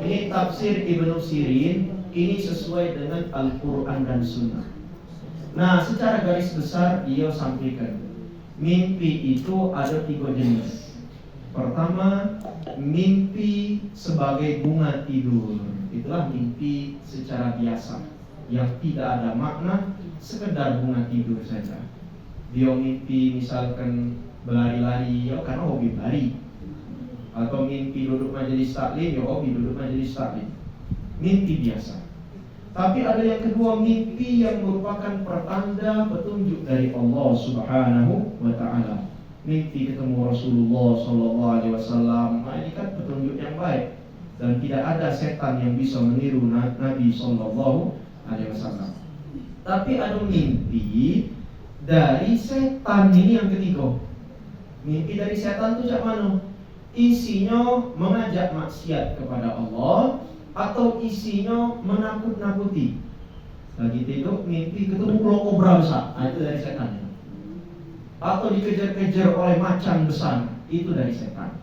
Ini Tafsir Ibnu Sirin. Ini sesuai dengan Al-Quran dan Sunnah. Nah, secara garis besar dia sampaikan, mimpi itu ada 3 jenis. Pertama, mimpi sebagai bunga tidur. Itulah mimpi secara biasa, yang tidak ada makna, sekedar bunga tidur saja. Dia mimpi misalkan berlari-lari, ya karena hobi lari. Atau mimpi duduk majelis taklim, ya hobi duduk majelis taklim. Mimpi biasa. Tapi ada yang kedua, mimpi yang merupakan pertanda petunjuk dari Allah Subhanahu wa Ta'ala. Mimpi ketemu Rasulullah SAW. Nah, ini kan petunjuk yang baik, dan tidak ada setan yang bisa meniru Nabi SAW. Tapi ada mimpi dari setan, ini yang ketiga. Mimpi dari setan itu cak mana? Isinya mengajak maksiat kepada Allah, atau isinya menakut-nakuti. Lagi tidur mimpi ketemu ular kobra besar, itu dari setan. Atau dikejar-kejar oleh macan besar, itu dari setan.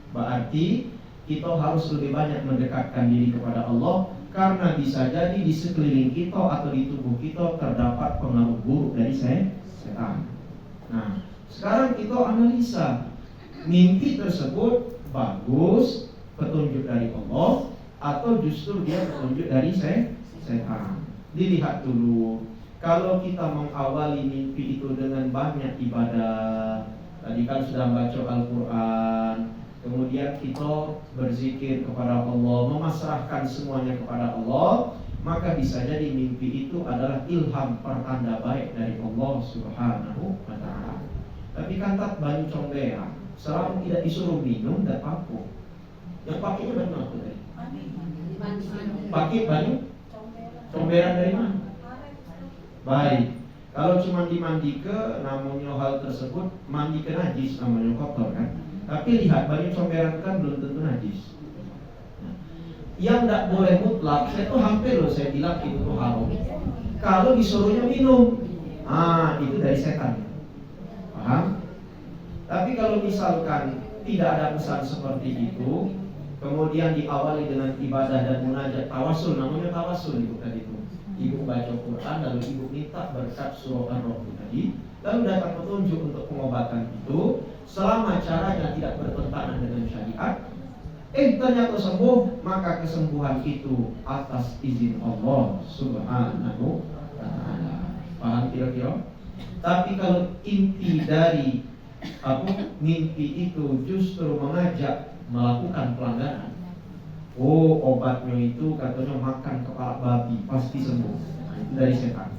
Berarti kita harus lebih banyak mendekatkan diri kepada Allah, karena bisa jadi di sekeliling kita atau di tubuh kita terdapat pengaruh buruk dari setan. Nah, sekarang kita analisa mimpi tersebut bagus, petunjuk dari Allah, atau justru dia petunjuk dari setan. Dilihat dulu. Kalau kita mengawali mimpi itu dengan banyak ibadah, tadi kan sudah baca Al-Quran, kemudian kita berzikir kepada Allah, memasrahkan semuanya kepada Allah, maka bisa jadi mimpi itu adalah ilham pertanda baik dari Allah Subhanahu wa ta'ala. Tapi kan tak banyak comberan, selama tidak disuruh minum dan apa. Yang pakainya banyak apa tadi? Pakai banyak comberan dari mana? Baik, kalau cuma dimandi ke, namanya hal tersebut mandi ke najis, namanya kotor kan. Tapi lihat, banyak comberan kan belum tentu najis. Yang tidak boleh mutlak, saya tuh hampir loh saya bilang itu tuh haram. Kalau disuruhnya minum, itu dari setan. Paham? Tapi kalau misalkan tidak ada pesan seperti itu, kemudian diawali dengan ibadah dan munajat tawasul, namanya tawasul itu tadi itu. Ibu baca Quran, lalu ibu minta berkat surah Ar-Rahman tadi, lalu datang petunjuk untuk pengobatan itu, selama caranya tidak bertentangan dengan syariat, ternyata sembuh, maka kesembuhan itu atas izin Allah Subhanahu wa ta'ala. Paham kira-kira? Tapi kalau inti dari mimpi itu justru mengajak melakukan pelanggaran, obatnya itu katanya makan kepala babi pasti sembuh, itu dari setan.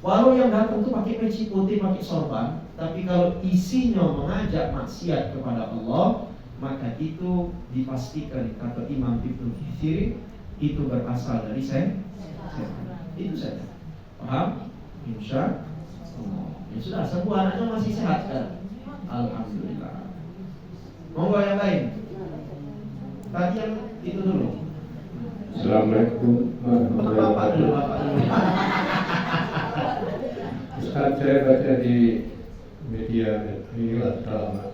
Walau yang datang itu pakai peci putih, pakai sorban, tapi kalau isinya mengajak maksiat kepada Allah, maka itu dipastikan kata Imam Ibnu Katsir itu berasal dari setan. Itu saja. Paham? Insya Allah. Ya sudah, sembuh, anaknya masih sehat sekarang. Alhamdulillah. Monggo yang lain. Tadi yang itu dulu. Assalamualaikum warahmatullahi wabarakatuh. Ustaz, saya baca di media inilah lama.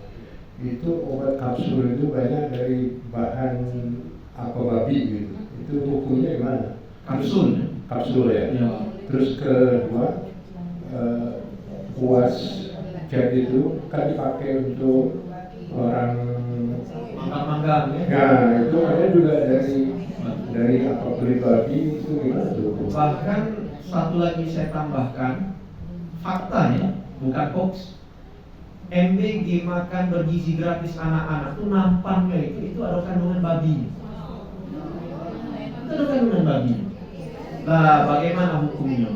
Itu obat kapsul itu banyak dari bahan apa babi gitu. Itu hukumnya gimana? Kapsul ya. Terus kedua, kuas cat itu kan dipakai untuk orang manggang ya. Nah, itu ada juga dari apa kulit babi itu gimana tuh? Bahkan satu lagi saya tambahkan, fakta ya, bukan hoax. MBG makan bergizi gratis anak-anak tuh nampannya itu ada kandungan babi. Itu ada kandungan babi. Lah bagaimana hukumnya?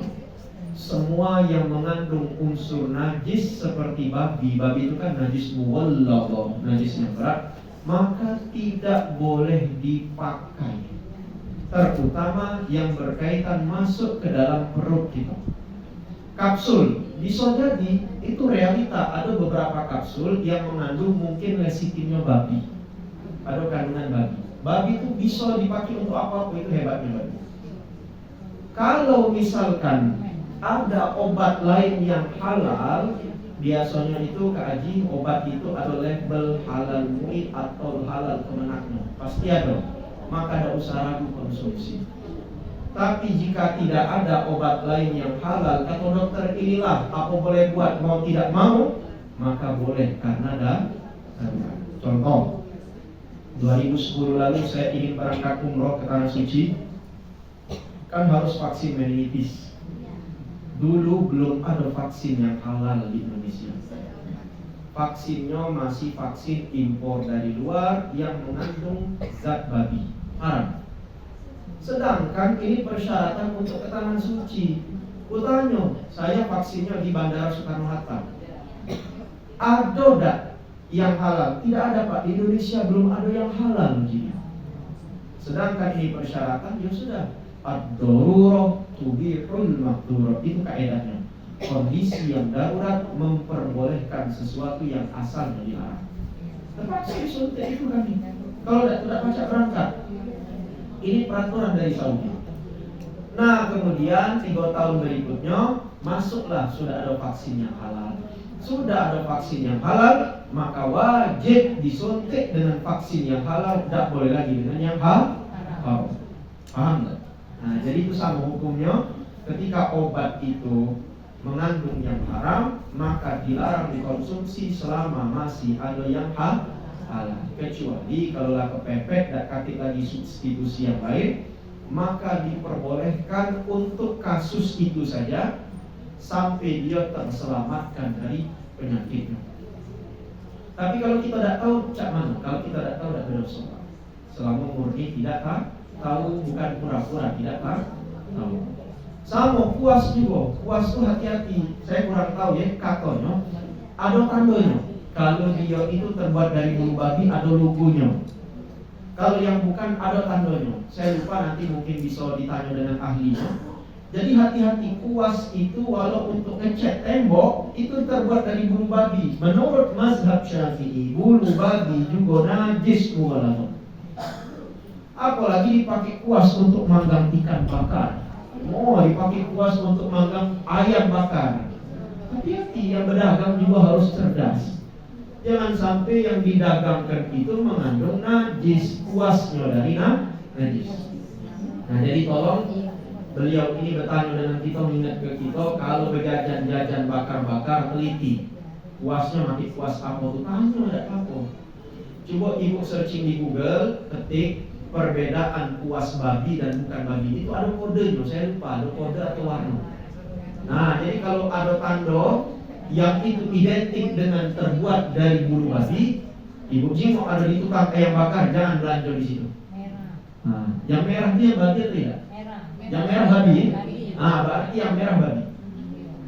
Semua yang mengandung unsur najis seperti babi itu kan najis muwallagh, najisnya berat, maka tidak boleh dipakai. Terutama yang berkaitan masuk ke dalam perut kita. Kapsul bisa jadi itu realita, ada beberapa kapsul yang mengandung mungkin lecitinnya babi, ada kandungan babi. Babi itu bisa dipakai untuk apa-apa, itu hebatnya babi. Kalau misalkan ada obat lain yang halal, biasanya itu kaji obat itu ada label halal mu'i atau halal kemenaknya, pasti ada, maka ada usaha ragu konsumsi. Tapi jika tidak ada obat lain yang halal, kata dokter inilah apa boleh buat, mau tidak mau, maka boleh karena ada. Contoh, 2010 lalu saya ingin berangkat umroh ke Tanah Suci, kan harus vaksin meningitis. Dulu belum ada vaksin yang halal di Indonesia. Vaksinnya masih vaksin impor dari luar yang mengandung zat babi, haram. Sedangkan ini persyaratan untuk ke Tanah Suci. Kutanya, saya vaksinnya di Bandara Soekarno-Hatta. Ada tak yang halal? Tidak ada Pak, di Indonesia belum ada yang halal begini. Sedangkan ini persyaratan, ya sudah. Ad-darurah tubihul maqdurah, itu kaedahnya. Kondisi yang darurat memperbolehkan sesuatu yang asalnya dilarang. Terpaksa disuntik itu kami. Kalau tidak baca berangkat. Ini peraturan dari Saudi. Nah kemudian 3 tahun berikutnya masuklah, sudah ada vaksin yang halal. Sudah ada vaksin yang halal, maka wajib disuntik dengan vaksin yang halal, tidak boleh lagi dengan yang haram. Paham tak? Nah jadi itu sama hukumnya. Ketika obat itu mengandung yang haram, maka dilarang dikonsumsi selama masih ada yang halal. Kecuali kalau kepepet dan katik lagi substitusi yang lain, maka diperbolehkan untuk kasus itu saja sampai dia terselamatkan dari penyakitnya. Tapi kalau kita tidak tahu, cak mana? Kalau kita tidak tahu, tidak berdosa. Selama murni tidak tahu, bukan pura-pura tidak tahu. Sama puas juga. Puas itu hati-hati. Saya kurang tahu ya, katanya ada tandanya. Kalau dia itu terbuat dari bulu babi, ada logonya. Kalau yang bukan, ada tandanya. Saya lupa, nanti mungkin bisa ditanya dengan ahlinya. Jadi hati-hati, kuas itu walau untuk ngecat tembok itu terbuat dari bulu babi. Menurut mazhab Syafi'i, bulu babi juga najis mughallazah. Apalagi dipakai kuas untuk manggang ikan bakar. Dipakai kuas untuk manggang ayam bakar. Hati-hati, yang berdagang juga harus cerdas. Jangan sampai yang didagangkan itu mengandung najis, kuasnya dari najis. Nah jadi tolong, beliau ini bertanya dengan kita, mengingat ke kita, kalau berjajan-jajan bakar-bakar, teliti. Kuasnya mati kuas apa tuh? Tanya tidak apa. Coba ibu searching di Google, ketik perbedaan kuas babi dan bukan babi. Itu ada kodenya, saya lupa, ada kode atau warna. Nah jadi kalau ada tanda yang itu identik dengan terbuat dari bulu babi, ibu jingok ada di tukang ayam bakar, jangan belanja di situ. Nah, yang merah itu yang babi atau tidak? Yang merah babi. Berarti yang merah babi.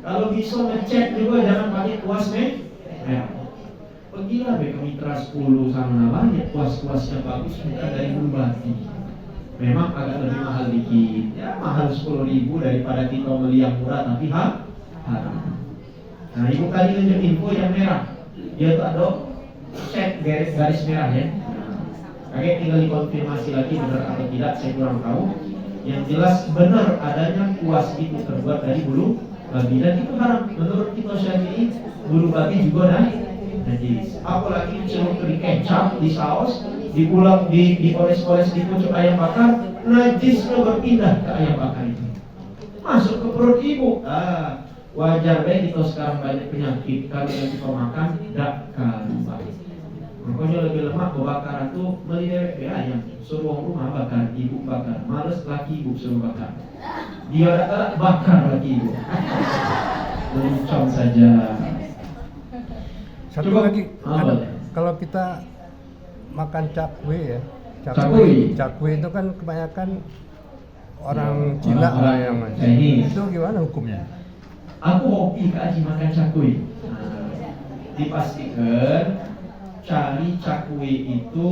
Kalau bisa ngecek juga jangan pakai kuas merah. Pergilah ke Mitra 10 sana, banyak kuas-kuas yang bagus bukan dari bulu babi. Memang agak lebih mahal dikit. Ya mahal 10.000 daripada kita beli yang murah tapi haram. Nah ibu tadi tunjuk info yang merah, dia tuh ada set garis merah ya. Kakek tinggal dikonfirmasi lagi benar atau tidak, saya kurang tahu. Yang jelas benar adanya kuas itu terbuat dari bulu babi dan itu haram. Menurut kita Syafi'i, bulu babi juga najis. Apalagi dicelup di kecap, di saus, diulap, dioles-oles di pucuk ayam bakar, najisnya berpindah ke ayam bakar itu, masuk ke perut ibu. Wajar kita sekarang banyak penyakit kalau yang kita makan tidak karuan. Makanya lebih lemak kebakaran tuh beli dewek ayam, suruh rumah bakar, ibu bakar, males laki ibu suruh bakar. Dia tak bakar lagi ibu. Lencong saja. Satu Coba, lagi, kalau kita makan cakwe ya, cakwe itu kan kebanyakan orang Cina lah yang Chinese. Itu gimana hukumnya? Aku hobi kaji makan cakwe. Dipastikan cari cakwe itu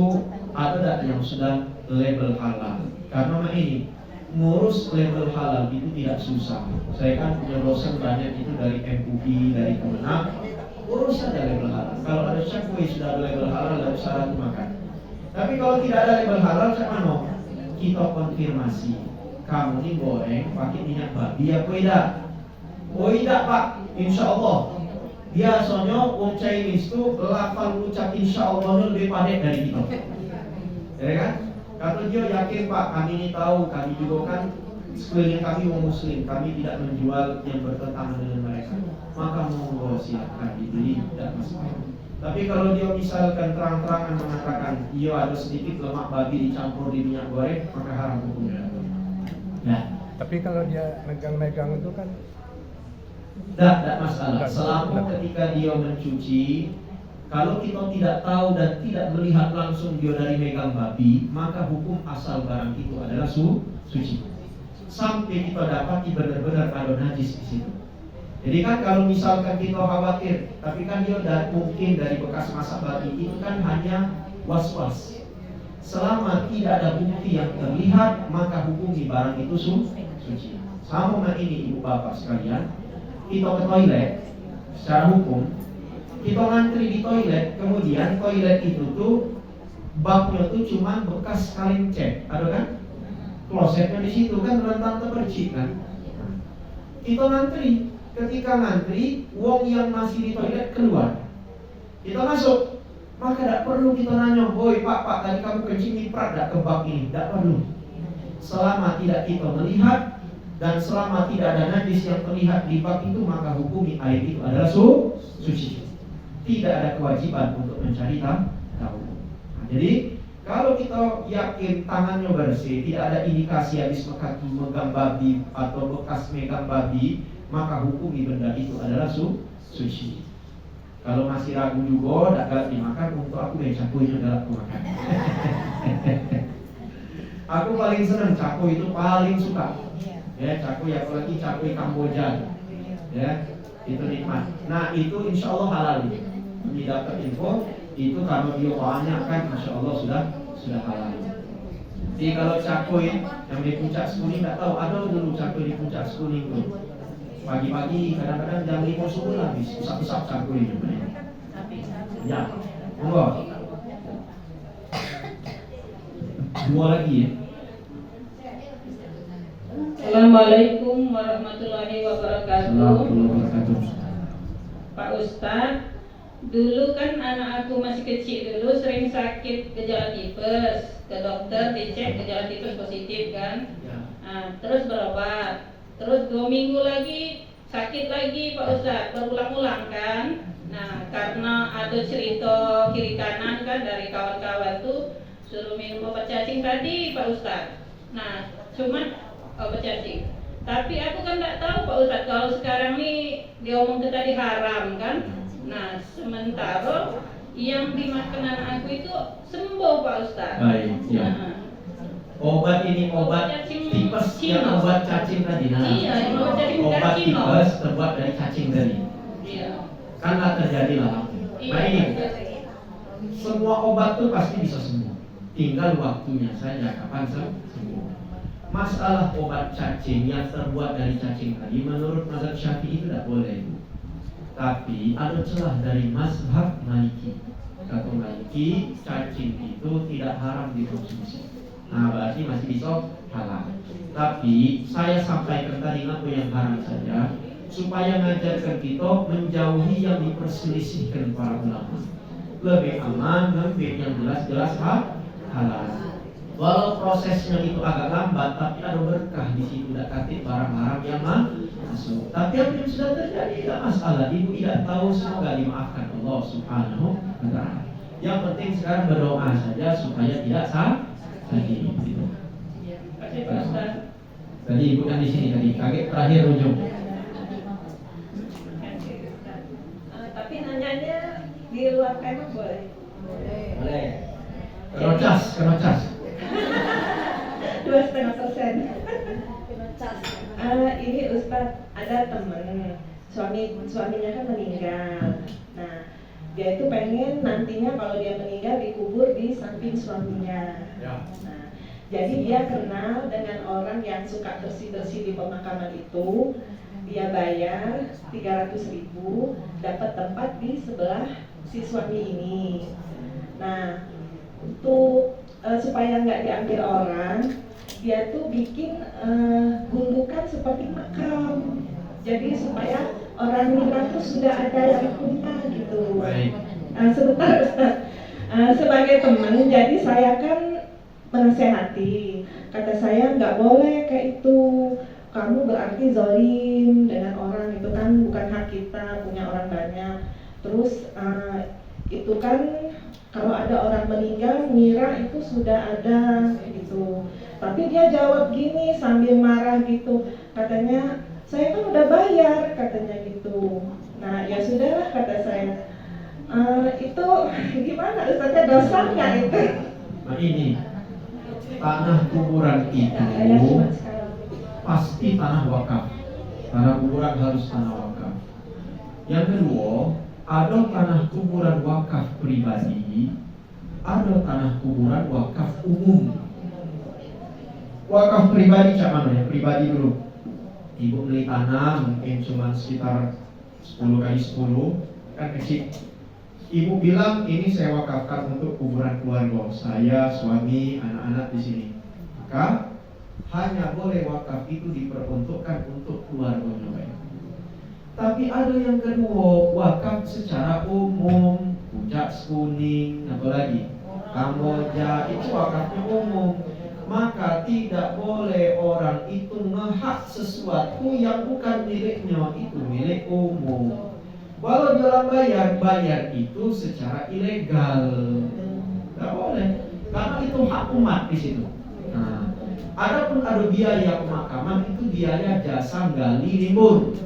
ada yang sudah label halal. Karena ini ngurus label halal itu tidak susah. Saya kan punya dosen banyak itu dari MUI, dari Kemenak. Urus saja label halal. Kalau ada cakwe sudah ada label halal, tidak usah ragu makan. Tapi kalau tidak ada label halal, mana? Kita konfirmasi. Kamu ini goreng pakai minyak babi apa tidak? Oh tidak pak, insya Allah. Biasanya orang Chinese itu lafal ucap insya Allah lebih pandai dari kita. Ya kan? Kalau dia yakin pak, kami ini tahu, kami juga kan sekeliling kami orang Muslim, kami tidak menjual yang bertentangan dengan mereka. Maka monggo silakan dibeli, tidak masalah. Tapi kalau dia misalkan terang-terangan mengatakan iya ada sedikit lemak babi dicampur di minyak goreng, maka haram hukumnya. Nah, tapi kalau dia megang-megang itu kan tidak masalah. Selama ketika dia mencuci, kalau kita tidak tahu dan tidak melihat langsung dia dari megang babi, maka hukum asal barang itu adalah suci. Sampai kita dapati benar-benar ada najis di situ. Jadi kan kalau misalkan kita khawatir, tapi kan dia mungkin dari bekas masak babi itu kan hanya was-was. Selama tidak ada bukti yang terlihat, maka hukumi barang itu suci. Sama ini ibu bapak sekalian, kita ke toilet, secara hukum, kita ngantri di toilet, kemudian toilet itu tuh baknya tuh cuma bekas kaleng cat, ada kan? klosetnya di situ kan rentang tepercik kan. Kita ngantri, ketika ngantri, wong yang masih di toilet keluar, kita masuk, maka tidak perlu kita nanya, "Woi pak, tadi kamu kencing nyiprat tidak ke bak ini?" Tidak perlu. Selama tidak kita melihat dan selama tidak ada najis yang terlihat di bak itu, maka hukumi air itu adalah suci. Tidak ada kewajiban untuk mencari tahu. Nah, jadi kalau kita yakin tangannya bersih, tidak ada indikasi habis megang babi atau bekas megang babi, maka hukumi benda itu adalah suci. Kalau masih ragu juga, tidak galak dimakan, untuk aku yang cakuinya galak aku makan. Aku paling senang cako itu, paling suka. Ya, cako ya, apalagi cako Kamboja. Ya, itu nikmat. Nah, itu insya Allah halal. Ini dapat info, itu kalau dia bahannya kan insya Allah sudah halal. Jadi kalau cakoy yang di puncak Sekuning tidak tahu, ada dulu cakoy di puncak Sekuning tuh. Pagi-pagi kadang-kadang jam 5 subuh habis, usap-usap cakoynya. Ya, monggo. Dua lagi ya. Assalamualaikum warahmatullahi wabarakatuh. Assalamualaikum warahmatullahi wabarakatuh. Pak Ustadz, dulu kan anak aku masih kecil dulu sering sakit gejala tipes, ke dokter dicek gejala tipes positif kan. Ya. Nah, terus berobat, terus 2 minggu lagi sakit lagi Pak Ustadz, berulang-ulang kan. Nah, karena ada cerita kiri kanan kan dari kawan-kawan tuh suruh minum obat cacing tadi Pak Ustadz. Nah, cuman obat cacing. Tapi aku kan nggak tahu Pak Ustadz kalau sekarang nih dia omong ke tadi haram kan. Nah, sementara yang dimakan anak aku itu sembuh Pak Ustadz. Baik, ya. Nah, Obat ini obat cacing tipes Cina. yang obat cacing tadi. Nah, Iya, yang obat cacing obat Cina. tipes terbuat dari cacing tadi. Iya. Karena terjadilah. Iya. Nah ini, semua obat tuh pasti bisa sembuh. Tinggal waktunya saja kapan sembuh. Masalah obat cacing yang terbuat dari cacing tadi, menurut mazhab Syafi'i itu tidak boleh. Tapi ada celah dari mazhab Maliki. Kata Maliki, cacing itu tidak haram dikonsumsi. Nah, berarti masih bisa halal. Tapi saya sampaikan tadi apa yang haram saja, supaya mengajarkan kita menjauhi yang diperselisihkan para ulama. Lebih aman ngambil yang jelas-jelas halal. Walau prosesnya itu agak lambat, tapi ada berkah di situ. Tidak katip barang-barang yang masuk. Tapi apa yang sudah terjadi tidak masalah. Ibu tidak tahu, semoga dimaafkan Allah Subhanahu wa Ta'ala. Yang penting sekarang berdoa saja supaya tidak lagi. Gitu. Kasih Pak Ustadz. Tadi ibu kan di sini tadi, kaget terakhir ujung. Tapi nanyanya di luar tema boleh? Boleh. Kenocas. 2,5%. Ini Ustadz, ada temen suaminya kan meninggal. Nah, dia itu pengen nantinya kalau dia meninggal dikubur di samping suaminya. Ya. Nah, jadi dia kenal dengan orang yang suka bersih-bersih di pemakaman itu. Dia bayar 300.000, dapat tempat di sebelah si suami ini. Nah, untuk supaya nggak diambil orang, dia tuh bikin gundukan seperti makam. Jadi supaya orang meninggal tuh sudah ada yang punya gitu. Baik. Sebentar Ustaz. Sebagai teman, jadi saya kan menasehati. Kata saya nggak boleh kayak itu. Kamu berarti zalim dengan orang, itu kan bukan hak kita, punya orang banyak. Terus itu kan kalau ada orang meninggal, ngira itu sudah ada gitu. Tapi dia jawab gini sambil marah gitu, katanya saya kan udah bayar, katanya gitu. Nah ya sudahlah kata saya. Itu gimana Ustaznya, dosa nggak itu? Nah ini tanah kuburan itu pasti tanah wakaf. Tanah kuburan harus tanah wakaf. Yang kedua, ada tanah kuburan wakaf pribadi, ada tanah kuburan wakaf umum. Wakaf pribadi cak mana ya? Pribadi dulu. Ibu beli tanah mungkin cuma sekitar 10 kali 10 kan kecil. Ibu bilang ini saya wakafkan untuk kuburan keluarga saya, suami, anak-anak di sini. Maka hanya boleh wakaf itu diperuntukkan untuk keluarganya. Tapi ada yang kedua, wakaf secara umum, puncak kuning, apalagi Kamboja, itu wakafnya umum. Maka tidak boleh orang itu ngehak sesuatu yang bukan miliknya, itu milik umum. Walau dalam bayar itu secara ilegal, nggak boleh, karena itu hak umat di situ. Nah, adapun ada biaya pemakaman, itu biaya jasa gali limbun.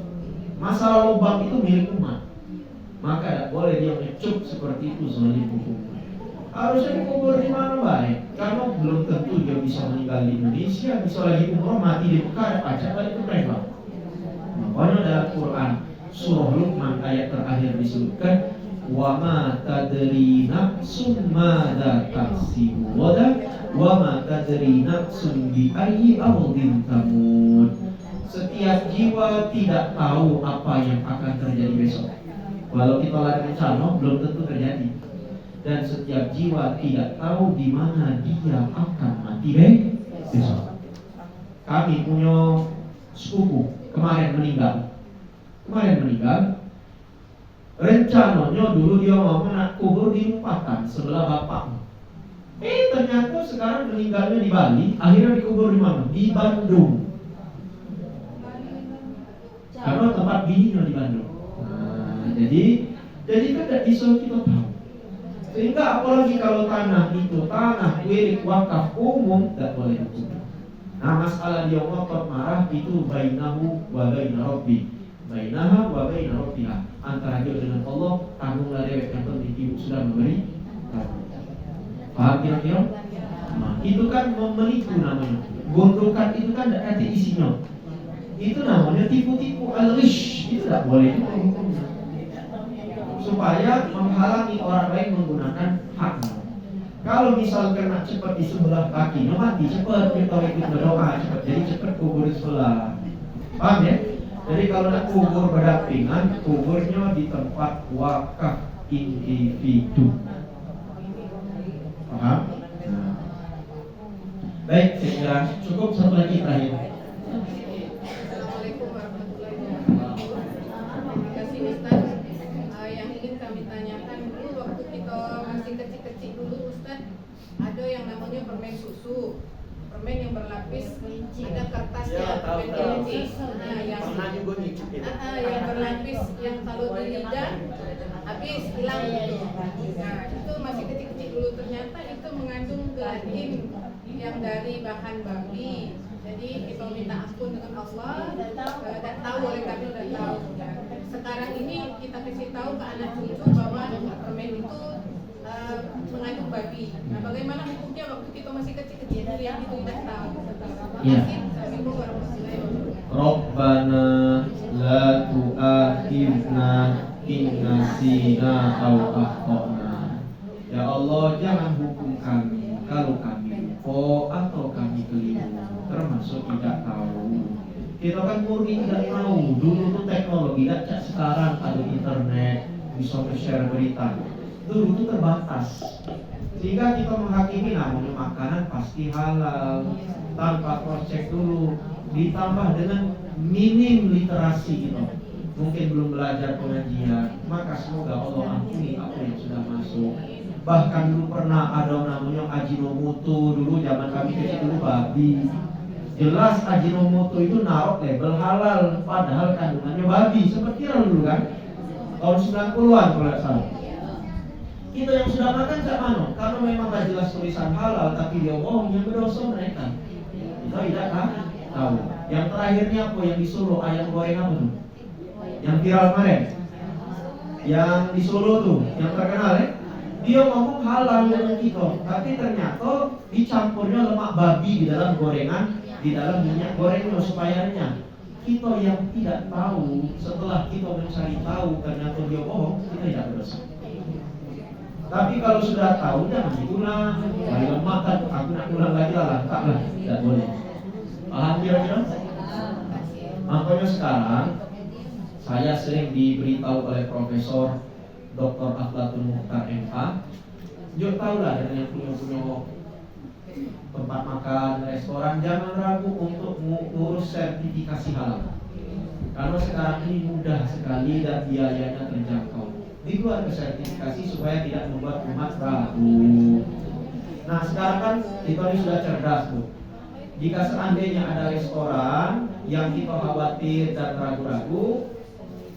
Masalah lubang itu milik umat, maka tidak boleh dia ngecup seperti itu zalim hukum. Harusnya dikubur di mana baik, karena belum tentu dia bisa meninggal di Indonesia, bisa lagi umroh mati di Mekah, pajak balik ke mereka. Makanya dalam Quran surah Luqman ayat terakhir disebutkan, wa ma tadri nafsun madza taksibu ghadan wa ma tadri nafsun bi ayyi ardin tamut. Setiap jiwa tidak tahu apa yang akan terjadi besok. Walau kita lagi bencana belum tentu terjadi. Dan setiap jiwa tidak tahu di mana dia akan mati besok. Kami punya sepupu kemarin meninggal. Rencananya dulu dia mau nak kubur di Lupatan sebelah bapaknya. Ternyata sekarang meninggalnya di Bali, akhirnya dikubur di mana? Di Bandung. Karena tempat bininya di Bandung. Nah, jadi kan tidak bisa kita tahu. Sehingga apalagi kalau tanah itu tanah milik wakaf umum, tidak boleh dikubur. Nah, masalah dia ngotot marah itu bainahu wa baina rabbi. Bainaha wa baina rabbiha. Antara dia dengan Allah, tanggunglah dewek, yang penting ibu sudah memberi. Paham kira-kira? Nah, itu kan menipu namanya. Gondokan itu kan tidak ada isinya. Itu namanya tipu-tipu al-ghish. Itu tidak boleh hukumnya. Supaya menghalangi orang lain menggunakan haknya. Kalau misalkan nak cepat di sebelah kakinya mati, cepat kita ikut berdoa, cepat, jadi cepat kubur di sebelah. Paham ya? Jadi kalau nak kubur berdampingan, kuburnya di tempat wakaf individu. Paham? Nah. Baik, saya kira cukup, satu lagi terakhir. Assalamualaikum warahmatullahi wabarakatuh. Terima kasih Ustaz. Yang ingin kami tanyakan dulu, waktu kita masih kecil-kecil dulu Ustaz, ada yang namanya permen susu. Permen yang berlapis, ada kertasnya, permen kelinci. Nah, yang berlapis, yang kalau di lidah habis hilang gitu. Nah, itu masih kecil-kecil dulu, ternyata itu mengandung gelatin yang dari bahan babi. Jadi kita minta ampun dengan Allah, tidak tahu oleh kami sudah tahu. Sekarang ini kita kasih tahu ke anak cucu bahwa permen itu mengandung babi. Nah, bagaimana hukumnya waktu kita masih kecil-kecil yang itu tidak tahu? Ya. Assalamualaikum warahmatullahi wabarakatuh. Rabbana la tu'akhidna in nasina aw akhtana. Ya Allah, jangan hukum kami kalau kami lupa atau kami keliru, termasuk tidak tahu. Kita kan murni tidak tahu. Dulu tuh teknologi tidak sekarang ada internet, bisa share berita. Dulu itu terbatas, sehingga kita menghakimi namanya makanan pasti halal tanpa cross check dulu, ditambah dengan minim literasi gitu, mungkin belum belajar pengajian. Maka semoga Allah ampuni apa yang sudah masuk. Bahkan dulu pernah ada namanya Ajinomoto, dulu zaman kami kecil dulu babi. Jelas Ajinomoto itu naruh label halal, padahal kandungannya babi. Seperti dulu kan, tahun 90-an kalau tidak salah. Kita yang sudah makan cak mano, karena memang gak jelas tulisan halal, tapi dia bohong, yang berdosa mereka. Kita tidak tahu. Yang terakhirnya apa yang di Solo, ayam goreng apa tuh? Yang viral kemarin, yang di Solo tuh, yang terkenal ya. Dia ngomong halal dengan kita, tapi ternyata dicampurnya lemak babi di dalam gorengan, di dalam minyak gorengnya supaya renyah. Kita yang tidak tahu, setelah kita mencari tahu ternyata dia bohong, kita tidak berdosa. Tapi kalau sudah tahu jangan diulang, jangan makan, aku nak ulang lagi lah, taklah, tidak boleh. Paham kira-kira? Makanya sekarang saya sering diberitahu oleh Profesor Dr. Aflatun Mukhtar MK, dia tahu lah dengan yang punya tempat makan, restoran, jangan ragu untuk ngurus sertifikasi halal. Karena sekarang ini mudah sekali dan biayanya terjangkau. Dibuat ke sertifikasi supaya tidak membuat umat ragu. Nah sekarang kan kita ini sudah cerdas Bu. Jika seandainya ada restoran yang kita khawatir dan ragu-ragu,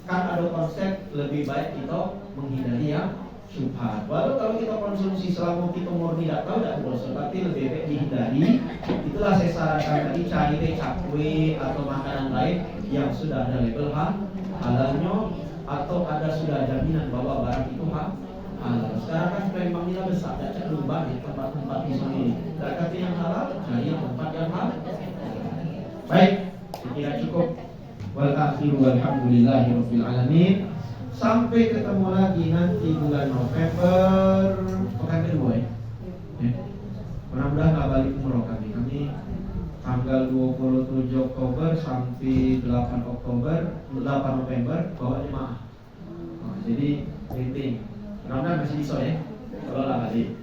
kan ada konsep lebih baik kita menghindari yang syubhat. Walau kalau kita konsumsi selama kita murni tidak tahu tidak dosa, tapi lebih baik dihindari. Itulah saya sarankan tadi, cari cakwe atau makanan lain yang sudah ada label halalnya atau ada sudah jaminan bahwa barang itu halal. Sekarang kan memang ini besar, tidak cenderung banyak tempat-tempat di sini. Tidak kata yang halal, cari yang tempat yang halal. Baik, saya kira cukup. Wal akhiru walhamdulillahirabbil alamin. Sampai ketemu lagi nanti bulan November pekan kedua ya. Mudah-mudahan nggak balik umroh kami tanggal 27 Oktober sampai 8 November bawa jemaah. Jadi penting. Mudah-mudahan masih bisa ya. Kalau lah balik.